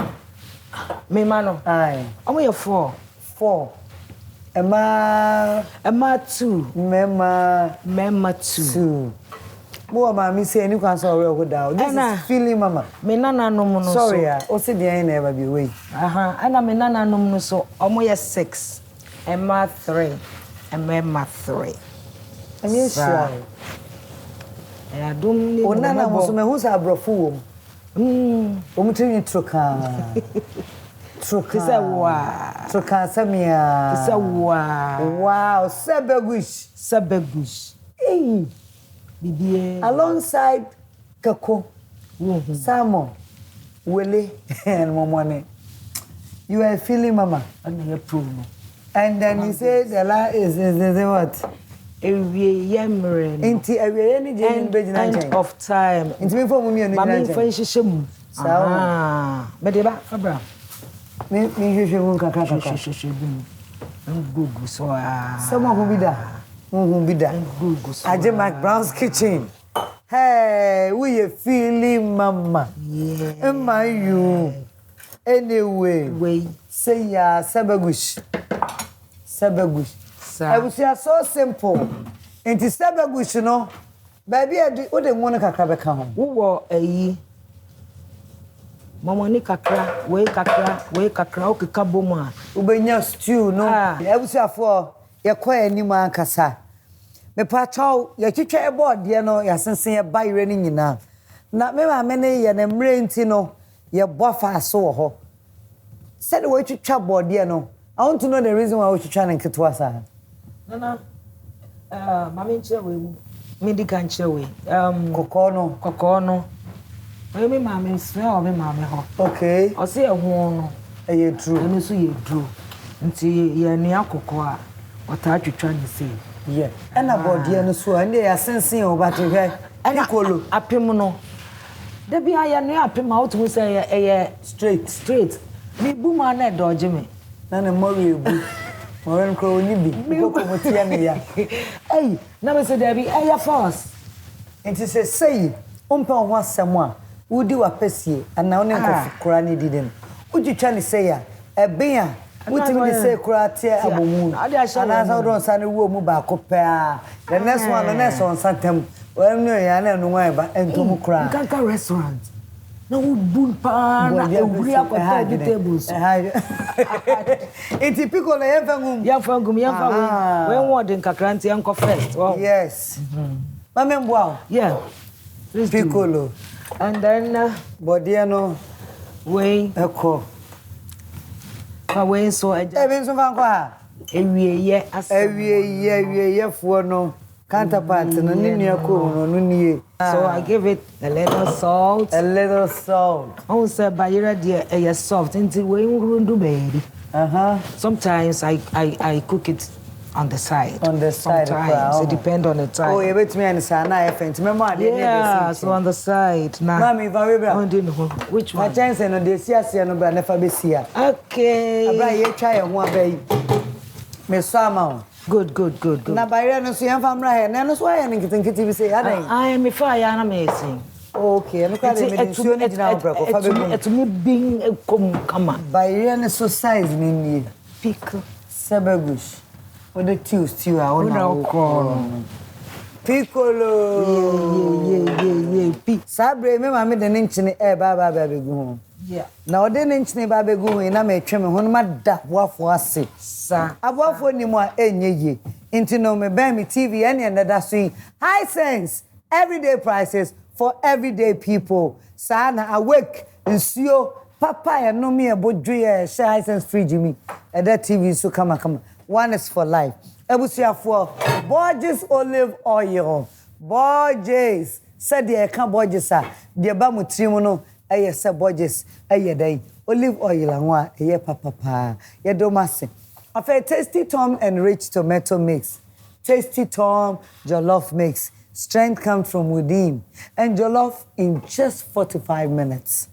Speaker 3: Me ma no.
Speaker 2: Ai.
Speaker 3: Omo ye 4. Emma 2. Mema 2.
Speaker 2: Mo ma mi say any kwan so we down. This is feeling mama.
Speaker 3: Me nana no no so.
Speaker 2: Sorry o se dey na eba bi we.
Speaker 3: Ana me nana no no so. Omo ye 6. Emma 3. Mema 3.
Speaker 2: Anya sure.
Speaker 3: Ya dum ni.
Speaker 2: O nana mo so me hu sa abrofo wo. O mu tini troka.
Speaker 3: Kisa wa.
Speaker 2: Troka samia.
Speaker 3: Kisa wa.
Speaker 2: Wow, Sabagush. Eh. Bibie alongside kako salmon wele and momone you are feeling mama
Speaker 3: and you promo
Speaker 2: and then you say the la is what
Speaker 3: ewieye mre
Speaker 2: enti ewieye ni je ni be jina
Speaker 3: end of time
Speaker 2: enti me fo mu mi anu jina
Speaker 3: ma fa hihye mu me de ba fabra
Speaker 2: me hihye mu kaka
Speaker 3: gugu so
Speaker 2: sama hu bida aje McBrown's kitchen. Hey, we you feeling mama?
Speaker 3: Yeah.
Speaker 2: Am I you? Anyway, say ya Sabagush. I was so simple. And to Sabagush, you know, baby, I wouldn't want to kakabeka home.
Speaker 3: Who were a Mama ni kakra, we kakra, o kikaboma.
Speaker 2: Ubenya stew, no. I was for ya kwa ni ma kasa. Me patrol ya twitwa eboard ye no ya sensen ye bayre ni nyina. Na me ma ne ye na mre nti no ye bofa so wo ho. Said we twitwa board ye no. I want to know the reason why we twitwa na nketwa sa.
Speaker 3: Nana mama nchewe medical nchewe kokko no. Me mama nsre o me mama ho.
Speaker 2: Okay.
Speaker 3: O se ehwo no.
Speaker 2: Eye true.
Speaker 3: Eno so ye true. Nti ye ni akokko a ota twitwa ni se.
Speaker 2: Yeah. And about the no so and they are sensing about to hear. And Nicolo apim no. There be I no apim out to say straight. Me booma na dodge me. Na na mori ebu. Moran kro ni bi. Ko ko motia me ya. Hey, na me say there be air force. It is say umpa ho asem a wudi wa pesie ana one ko kura ni didem. Ujitwa ni say ya ebe a What me say kurate abomu. Ana so don sane wo mu ba ko pa. The next one the next on santem. When you yana no wan ba entom kura.
Speaker 3: Kanka restaurant. Na wo bun pa na ewuri akota di tables.
Speaker 2: It's typical na yefangum.
Speaker 3: Yefangum. When word in kakranti enko first. Wow.
Speaker 2: Yes. Mamembo.
Speaker 3: Yeah.
Speaker 2: Piccolo.
Speaker 3: And then
Speaker 2: Bodiano
Speaker 3: way
Speaker 2: Echo.
Speaker 3: Away so I
Speaker 2: even so vanqua. Every for no counterpart no ninia ko no nie.
Speaker 3: So I give it a little salt.
Speaker 2: Oh
Speaker 3: say bayira dear soft until we ndu baby. Sometimes I cook it on the side. Sometimes it depends on the time.
Speaker 2: Oh, you bet me and Sana effect.
Speaker 3: Yeah, so on the side. Now,
Speaker 2: Mommy,
Speaker 3: which one?
Speaker 2: My chance and the CSC and the never be here.
Speaker 3: Okay.
Speaker 2: I try one day. Miss Sama.
Speaker 3: Good.
Speaker 2: Now, by Reno, so I'm from Ryan, and that's why I think it say,
Speaker 3: I am a fire amazing.
Speaker 2: Okay, look at it.
Speaker 3: To me, being a come
Speaker 2: by Reno, so size me.
Speaker 3: Pickle.
Speaker 2: Sabagush. What the stew I want Piccolo.
Speaker 3: Yeah.
Speaker 2: Sabre, me mama the ninchine baba baby go.
Speaker 3: Yeah.
Speaker 2: Now the ninchine baby go na me tweme ho ma da boafo ase.
Speaker 3: Sa.
Speaker 2: Aboafo ni mo enye Inti no me buy me TV any another swing. High sense, everyday prices for everyday people. Sa na awake nsuo papa ya no me abodwe ya high sense fridge me. And that TV so come. One is for life. Ebusiafo, Borges olive oil. Borges. Said the can Borges a. The bamu trimu no. Eye se Borges. Eye day. Olive oil anwa. Eye papa. Ye do masi. Afe Tasty Tom enriched tomato mix. Tasty Tom jollof mix. Strength comes from within. And jollof in just 45 minutes.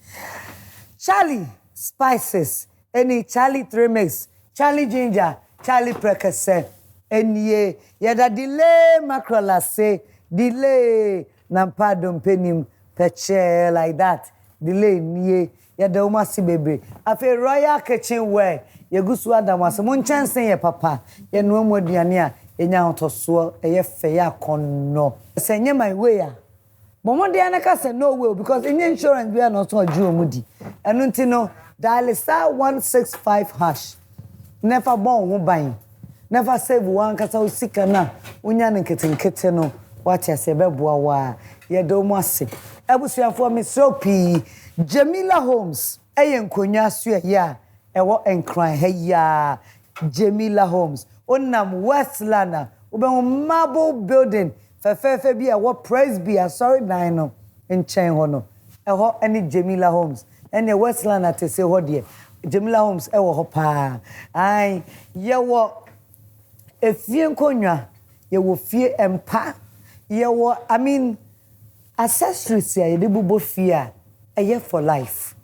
Speaker 2: Charlie spices. Any Charlie 3 mix. Charlie ginger. Charlie Prekese, enye, yada delay macrola say, delay, nampadum penim, peche, like that, delay, nye, yada umasi baby. Afe royal kitchen way, yegusu adamasa, munchanse ye papa, ye nwemo diania, enya hotosuo, eye feya kono. Senye my way, Momo diana kase no way, because in insurance we are not so jumudi. And untino, dial *165#. Never born one buying. Never save one kasa usika na unya nkete no wacha sebebua wa ye do mwase ebusuafo me sopi Jamila Homes nkonya so ya ewo enkran ha ya Jamila Homes onam Westlana ube marble building fefefe bi ewo praise be sorry nine no nchen ho no eho ene Jamila Homes ene Westlana te se ho de Jamila Homes ewo ho pa ai yewo efie nkonwa yewo fie empa yewo accessories ya yede bubo fie a eye for life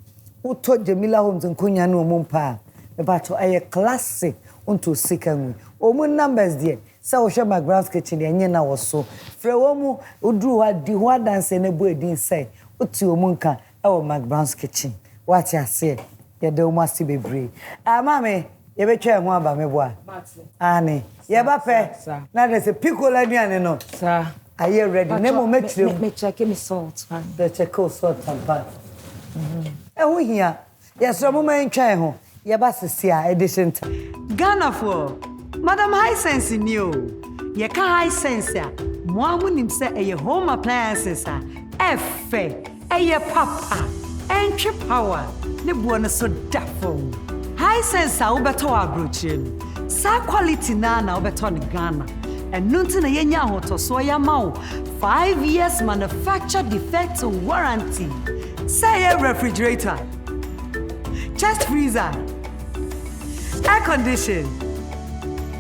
Speaker 2: uto Jamila Homes nkonwa no mumpa me bato eye classic unto sikanwe omu numbers there say wo hwe McBrown's kitchen enye na wo so frɛ wo mu udru wa di ho dance na bu edin say uti omu nka ewo McBrown's kitchen what you say ye do must be brave mama ye be twa ho aba me boa ani ye ba pe na dey say piccolo aduane no sir are you ready nemo metire
Speaker 3: me check me salt
Speaker 2: the check salt and bath ho hia ye so mo man twa ho ye ba sisi a edition Ghana for Madam High Sense new ye ka high sense a mo amunim se eye home appliances a efe eye papa entry power ne buo no so dafo high sense a ubeto abrochim sa quality na ubeto ne Ghana enu nti na yenya ahotoso ya ma 5 years manufacture defect warranty say a refrigerator chest freezer air condition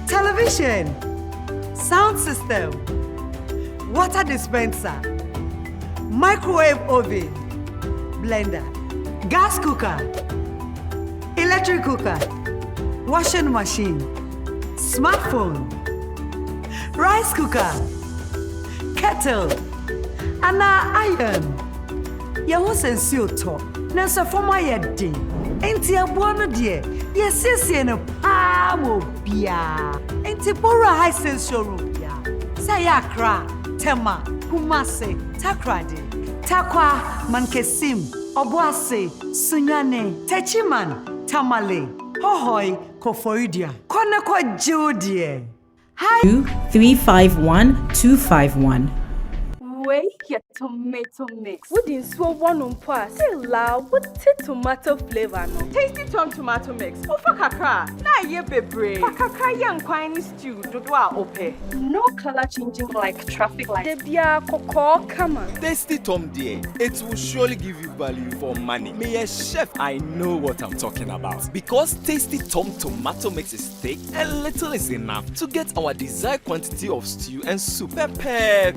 Speaker 2: television sound system water dispenser microwave oven blender gas cooker electric cooker washing machine smartphone rice cooker kettle and iron your sense to na so for my day Enti aboa no de. Yesese no pa wo bia. Enti Bora High Sense showroom bia. Say Accra, Tema, Kumase, Takrade, Takwa, Mankesim, Obuase, Sunyane, Techiman, Tamale, Hohoi, Kofoidia, Konako Jodie. Hi
Speaker 4: 351-251.
Speaker 5: Wait, your tomato mix. Wouldn't so one on pass. Say loud, what's tomato flavor no?
Speaker 6: Tasty Tom tomato mix. Ofa kakra. Na ye bebre. Fa kakra yan kwani stew dodwa ope.
Speaker 5: No color changing like traffic light. Debia koko come on.
Speaker 7: Tasty Tom dear, it will surely give you value for money. Me a chef, I know what I'm talking about. Because Tasty Tom tomato mix is thick and little is enough to get our desired quantity of stew and soup. Pepe.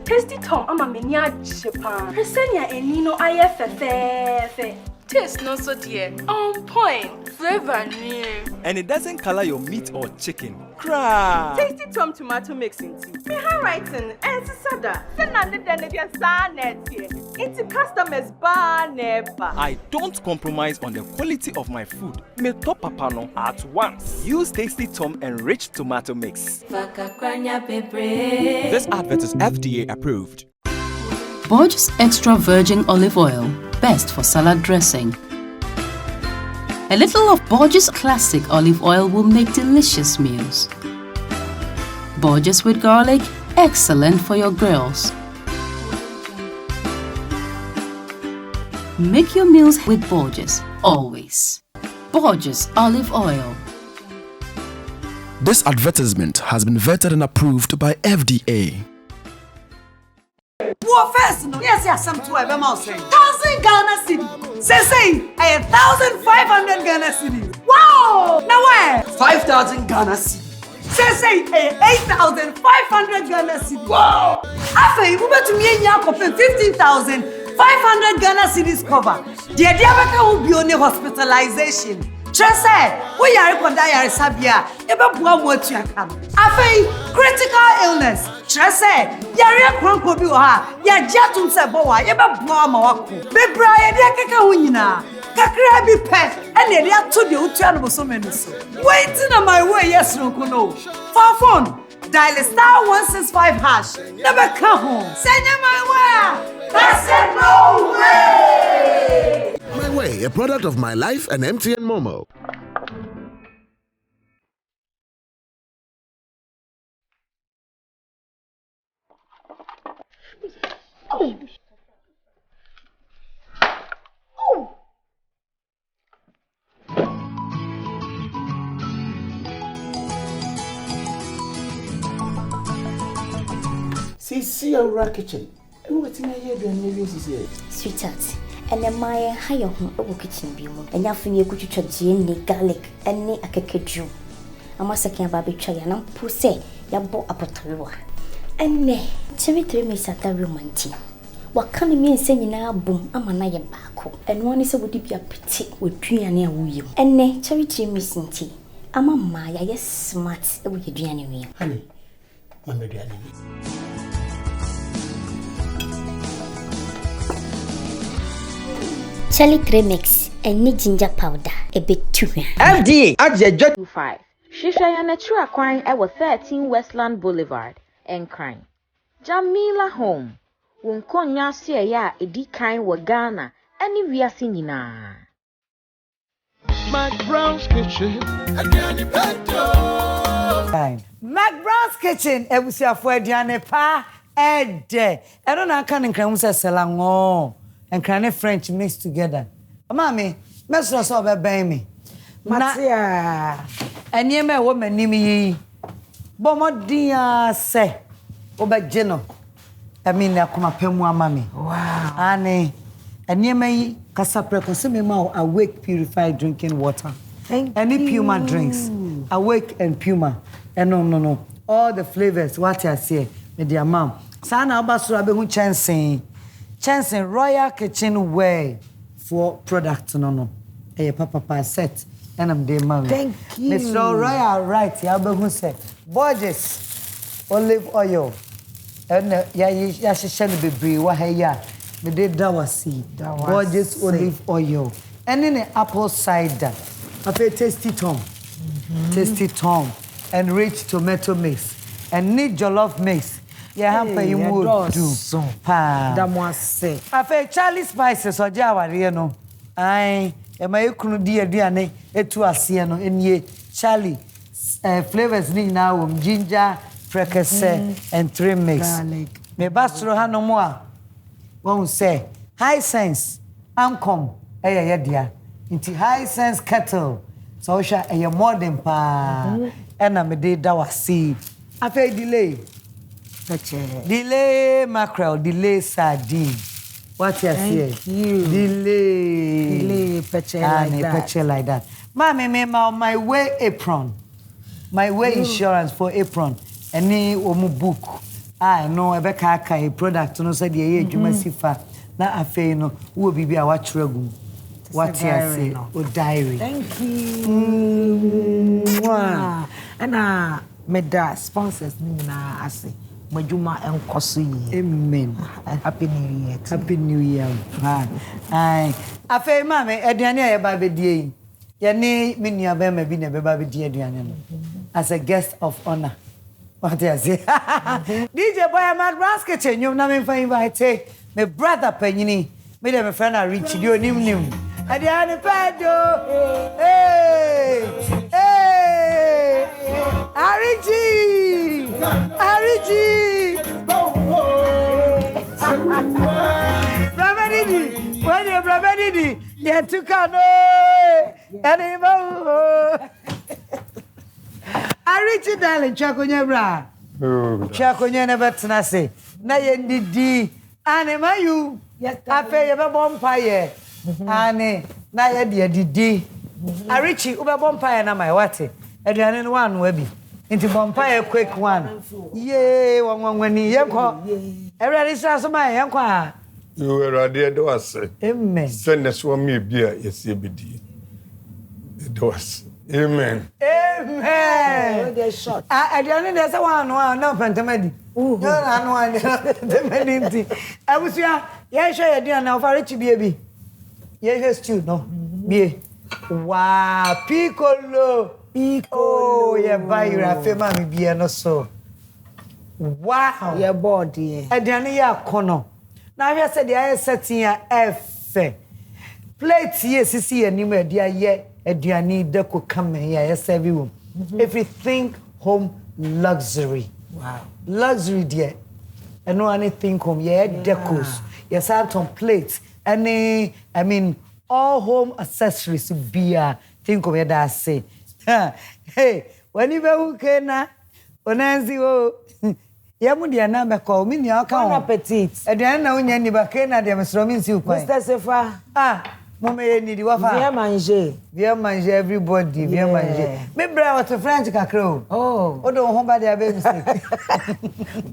Speaker 5: Tasty Tom ama menia chipa. Presenia enino IFFF. Taste no so dear. On point. Flavor new.
Speaker 7: And it doesn't color your meat or chicken. Cry.
Speaker 6: Tasty Tom tomato mix into. Me handwriting and sada. Senande denedian sa netie. Into customers bar never.
Speaker 7: I don't compromise on the quality of my food. Me top papano at once. Use Tasty Tom enriched tomato mix. This advert is FDA approved.
Speaker 10: Borges extra virgin olive oil, best for salad dressing. A little of Borges classic olive oil will make delicious meals. Borges with garlic, excellent for your grills. Make your meals with Borges, always. Borges olive oil.
Speaker 11: This advertisement has been vetted and approved by FDA.
Speaker 2: First, no, yes, some 12 mouse. 1,000 Ghana cedi. Say, 1,500 Ghana cedi. Wow! Now where? 5,000 Ghana cedi. Say, 8,500 Ghana cedi. Wow! After you to me and Yakob 15,500 Ghana cedis cover. The Diabaka will be on hospitalization. Trese, we are Kondaya Sabia, Eba Buamotia come. After critical illness. Trese, Yaria Kronko Bioha, Yajatum Saboa, Eba Buamawaku. Bebra, Yaka Winina, Kakrabi pet, and Elia to the Utiano so many so. Waiting on my way, yes, Rokono. For phone, dial *165#. Never come home. Send you my way. That's it, no way.
Speaker 8: My Way, a product of My Life and MTN Momo.
Speaker 12: See our kitchen. And what's in here?
Speaker 13: Sweetheart, and then my higher home kitchen view. And now for you, could you try garlic and a cake? I must say, Baby Try and I'm pussy, ya bought a potato. And nay, Timmy 3 minutes at the romantic. What can you mean saying now, boom, I'm an iron back, and one is a would be a petite with 3 and near you. And nay, charity missing tea. I'm a Maya, yes, smart, with your journey.
Speaker 12: Honey, Mamma Danny.
Speaker 13: Charlie 3 mix and need ginger powder, a bit too.
Speaker 3: MD, at the judge
Speaker 9: 25. Shisha Natura Crime at 13 Westland Boulevard, and crime. Jamila Home. Wunkonya ya edi kind wa Ghana, any via sinina.
Speaker 1: McBrown's Kitchen, again,
Speaker 2: McBrown's Kitchen, Ebusia for Diane Pa, Ede. I don't know, I can't include Salango and Cranny French mixed together. Mammy, Messer saw baby. Matia, and ye may woman name Bomodia say, Oba Geno. I mean, I come up mammy. Wow, Annie, and ye may Casapre consume awake purified drinking water. Any Puma drinks, awake and Puma. And no. All the flavors, what I say, with their mom. Sana Abasurabe chancing Royal Kitchen Way for products, no. A papa set, and I'm the mom.
Speaker 3: Thank you.
Speaker 2: Mr. Royal, right, Yabu said, Borges, olive oil, and Yashishan be bree, what hey ya, the day Dawasi, Borges olive oil, any apple cider. I feel tasty Tom. Tasty Tom. Enriched tomato mix. And need jollof mix. Yeah, hamper you would do.
Speaker 3: That was say.
Speaker 2: I feel Charlie spices or Java, no. Aye, and my dear Diane, etu asiano, and ye Charlie flavors now ginger, precursor, and trim mix. Me bastro ha no more. Won't say high sense. Come, dear. Into high sense kettle. So shall a modern pa. And I'm a day that was see. I feel delay. Delay mackerel, delay sardine. What you say? Delay peche like that. Mommy, my way apron. My way insurance for apron. Any omu book. I know a beka product no say the adwuma sifa. Na afei no wo bibia wa tregu. What you say? O diary.
Speaker 3: Thank you. And me da sponsors ni na ase. Majuma enkoso yi.
Speaker 2: Amen.
Speaker 3: Happy New Year.
Speaker 2: Happy New Year. Ai. Afei mama aduane a ye ba bedie. Ye ni me nua ba ma bi na be ba bedie aduane no. As a guest of honor. What you say? DJ boy McBrown's kitchen you na me fa invite me brother Panyini. Me dem friend na Rich di onim. Aduane pedo. Hey. Ariji! Brabenidi! When you Brabenidi, you took a no! Ariji, darling, Chaconia bra. Chaconia never tenase. Na yendi, Anne, you. I pay a bonfire. Anne, na yedi. Ariji, Uber bonfire, na my water. And one webby. Into bonfire quick one. Yea, one ye call. Everybody says my uncle.
Speaker 14: You were a dear doors.
Speaker 2: Amen.
Speaker 14: Send us one me beer, yes, CBD. The doors. Amen.
Speaker 2: Amen.
Speaker 3: They're short.
Speaker 2: I don't know there's one, no, Pantamedi. No, I know the medinity. I was here. Yes, I did now for rich baby. Yes, too, no. Be. Wow, piccolo. Oh, yeah, buy your family beer no so. Wow,
Speaker 3: your body.
Speaker 2: I didn't hear corner. Now, I said, I set here F. Plate here, see, and you may dear yet, and you need the cook come here, yes, everyone. If you think home luxury.
Speaker 3: Wow.
Speaker 2: Luxury, dear. And no anything home, yeah, decos, yes, out on plates, any, I mean, all home accessories beer. Think of it, I say. Hey, when you were na onanzi o yamudi ana me call me ni aka
Speaker 3: on appetit
Speaker 2: e dey na unya ni ba ke na dey mesro mi nsi ukwan
Speaker 3: Mr. Sefa
Speaker 2: mo me ni di wafa bien manger everybody bien manger me bra what French kakra o do ho ba dey be mistake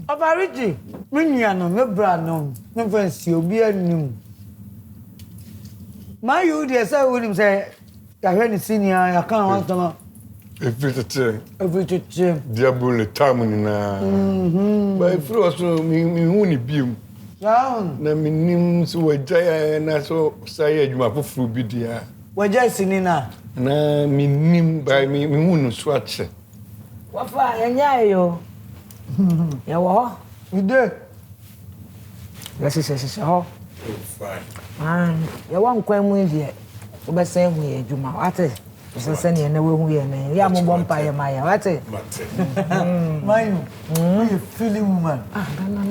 Speaker 2: obariji me nua no me bra no me fancy obi anim my you dey say we him say ya hwe senior ya kan want to everything
Speaker 14: diabolo time na but if you also me hu ni biom na me nim so wajaya na so say adwuma foforo bi dia
Speaker 2: wajaya sinina
Speaker 14: na me nim by me hu no so ache
Speaker 3: wafa yanya yo ya wo
Speaker 2: ide
Speaker 3: yes ho
Speaker 14: fine
Speaker 3: ya wan kwan mu die obesen hu ye adwuma ate so send na we hu ye na ya mo bompa ye maya ate
Speaker 2: mayu you feeling woman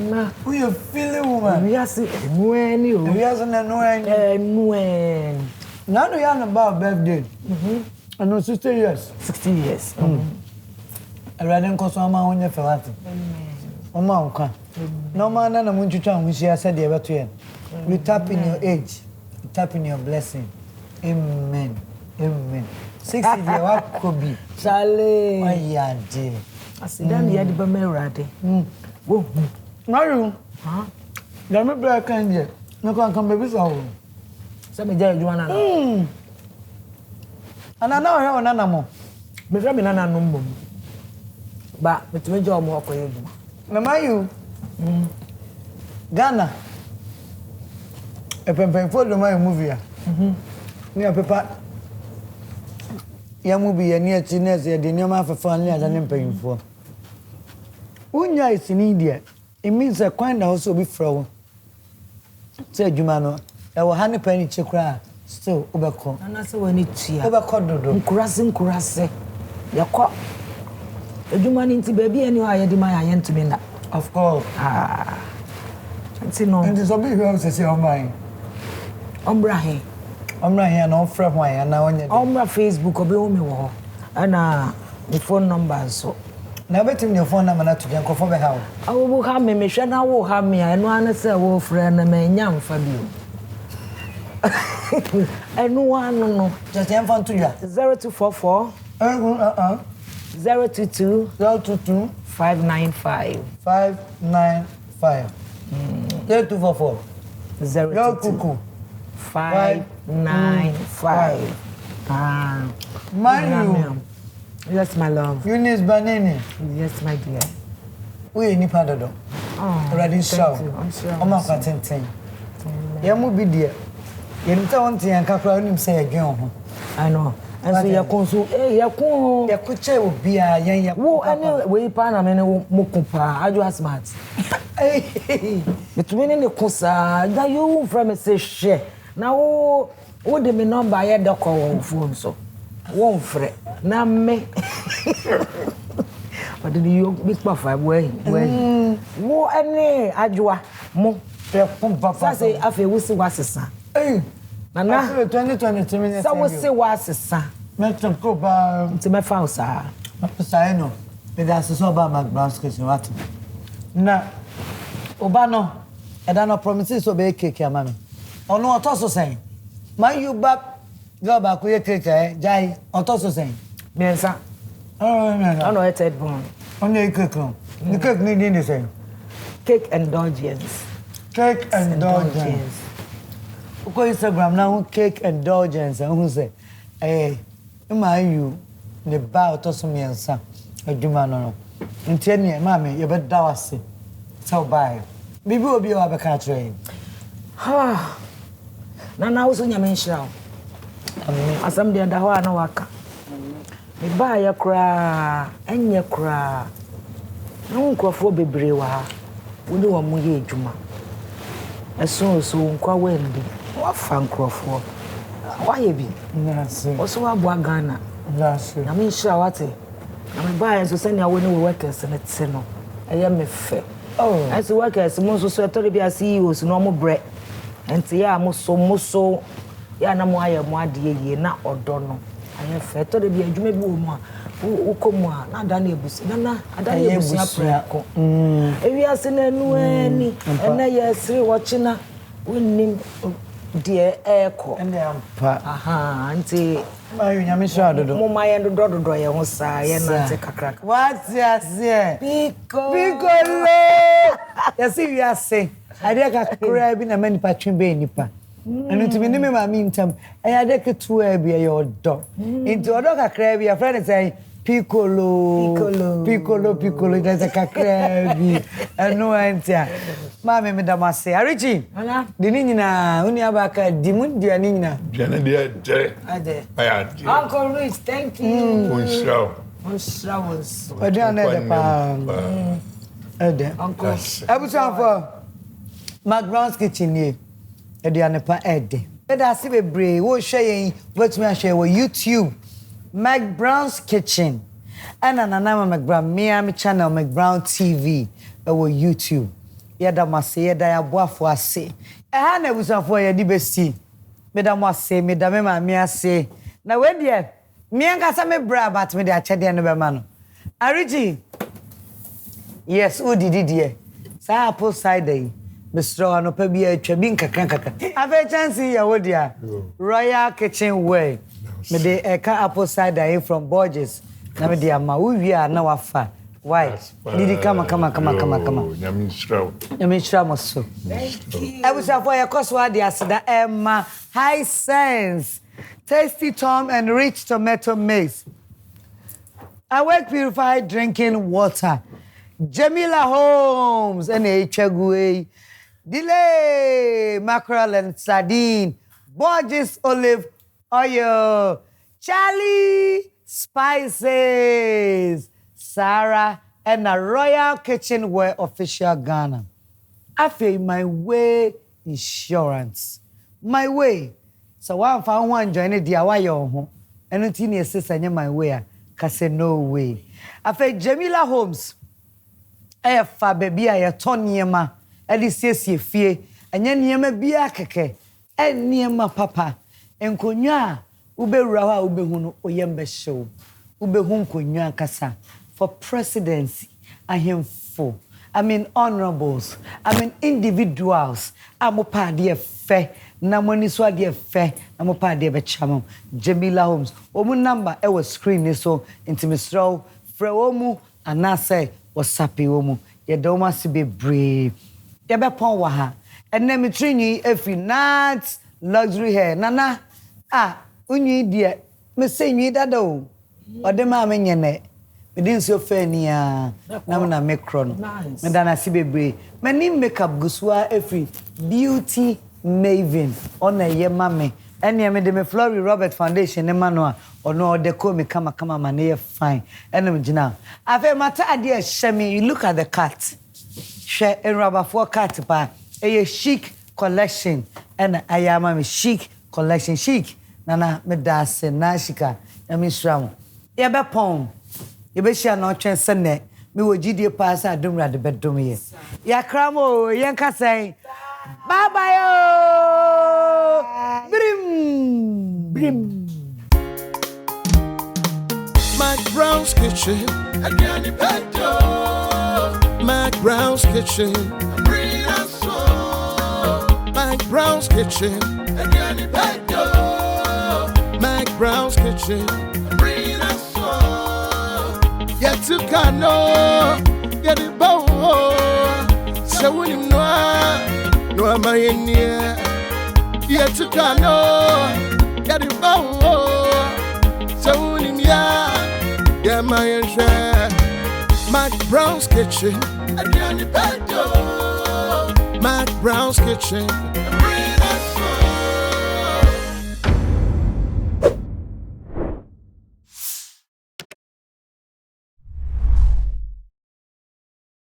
Speaker 3: na
Speaker 2: who you feeling woman
Speaker 3: we are see nueni o
Speaker 2: we are na
Speaker 3: nuen
Speaker 2: now no ya na about birthday I know 60 years already nko so ama onye felati oma onka no man na mu ntwitwa hu sia said e beto ye you tap in your age you tap in your blessing amen 60 day wa kobi
Speaker 3: chale
Speaker 2: ayade
Speaker 3: asidan ya di ba merade wo
Speaker 2: maru ya me bra kan je no kan be bisa o
Speaker 3: se me ja adwuma na
Speaker 2: ana na o he ona na mo
Speaker 3: me fra me na na no mbom ba me tume ja o mo akoye adwuma
Speaker 2: na mayu Ghana epempen for the my movie Yeah, Papa. Yamubi, and yet, Chinese, the Nima for family as an paying for. Unya is in India. It means a coin also be frozen. Said Jumano, there were 100 penny chakra, still overcome. And that's when it's here. Overcome, Kurasi. Your cock. A Juman into baby, and you are the my aunt to me. Of course. It's no. And it's a big house, as your mind. Ombra here, no from why, and now on your Ombra Facebook or be home. And the phone number so. Never tell your phone number to Janko for the house. I will have me, Michelle. I will have me. And one say, "Oh, friend, I may young Fabio." And no, just phone to you 0244 022 595 595 0244 022 595. Mario. Yes, my love. Eunice Banini. Yes, my dear. We ni padado. Already show. I'm contenting. Ya mu bi dear. You nta won tin kakra onim say again. I know. And so ya konso ya kuche obi a yan ya. Wo any we pa na me ne mo kupa ajo smart. Between ne kusa da you from say share. Na wo de me number ya de call phone so. Won frɛ na me but you big papa way wo ene adwoa mo frɛ papa say afi wo si wasesa nana 2023 minutes so wo si wasesa meto ko ba nti me fa usa papa no me da so ba McBrown's kitchen what na oba no e da no promises so be cake ama me ono otoso sen man you back go back with cake jai otoso sen mensa no it's head bone on the cake the cake need the same cake indulgence uko Instagram now cake indulgence who say man you the ba otoso mensa aduma no ntia ne ma me ye be da wase so bye bibi obi wa be ka train ha na wo so nyame nhyira asam de da ho ana waka me ba ya kura enye kura no nkrofo bebre wa woni wo mo ye adwuma eso so nkwa wendi wa fa nkrofo wa ye bi nase o so wa bo Ghana nase na me nhyira wate na me ba ya so sani awoni we workers ne tse no eye me fe as workers mo so tori bi CEOs no mo bre enti ya mo so ya na mo aye mo ade ye na odo no aye fe to de bi adwuma bi wo mu a wo komu a na ada na ebusi na ada na ebusi aprako ewi ase na enu ani na ye sire wo china wonnim de eko ene ampa aha nti mayu nyame sha dodo mo maye dodo ye ho saa ye na te kakra what ya piccolo ya si wi ase ade kakra bi na mani patwe be nipa enu timi ni me ma mi ntam ade ketua bi ye odo nti odo kakra bi ya friend say piccolo there's a kakra bi enu antia ma me damase arichi de ni nyina uni abaka di mun dia ni nyina jana dia ade Uncle Rich thank you Onshrawons odana de pa ade uncle abusan for McBrown's kitchen here edana pa ede eda si bebre wo hwe yen wetumi ahwe wo YouTube McBrown's kitchen and anana McBrown me channel McBrown TV wo YouTube yeda mase yeda ya boafo ase ha na busafo ye di besti meda mo ase meda me ma me ase na we die me nkasa me bra but me de achede no be ma no ariji yes o didi die sa apple cider Mr. Anopa bi atwa bi nkaka ave chance ya wodia Royal Kitchen Way me de eka apple cider from Borges na me de ama uwia na wafa why didi kama nyamisra moso thank you I was for your course wa dia seda Emma high sense tasty Tom and rich tomato mix awake purified drinking water Jamila Homes and Echagwe delay mackerel and sardine Borges olive Oyo. Charlie Spices. Sarah and a Royal Kitchenware Official Ghana. I feel my way insurance. My way. So one found one join it dear why your home. And until your sister my way. Cause no way. I feel Jamila Holmes. I fa baby I ton yema. Edi sesi fie. Anya niyema biya keke. Niyema papa. Enkonya ube rawa ube hunu oyembe show. Ube hun konya kasa. For presidency, I am for. I mean honorables. I mean individuals. Amopa de fe. Namoni swa de fe. Amopa de bechamo. Jamila Holmes. Omu number e was screen so into Mr. Freomu anase wasapi omu. Ye doma si be brave. Ye be pon wa ha. Enne me trini efi nat luxury hair. Nana unyi die me say nyi dada o. Ode ma me nyene. Me din so fair ni na na micron. Me dana si be brave. Me ni makeup gusua efi beauty maven ona ye mame. Enne me de me Flory Robert Foundation ne mano ono deco me kama ma na fine. Enne me gina. Afa mata ade e shemi, you look at the cat. She en rubber for cat pa. A chic collection and I am a chic collection chic. Nana me das na shika. Na me shram. Ye be pon. Ye be share no twen sene. Me wo gidie pass adom rade bedom ye. Ya kramo yen ka say. Bye bye oh. Brim.
Speaker 1: McBrown's Kitchen. Again the pedo. McBrown's Kitchen. McBrown's Kitchen. Again the pedo. McBrown's Kitchen. Yet to cano. Get it bow. So when you know, no am I in here. Yet to cano. Get it bow. So when you yeah, my share. McBrown's Kitchen. Again the pedo. McBrown's Kitchen.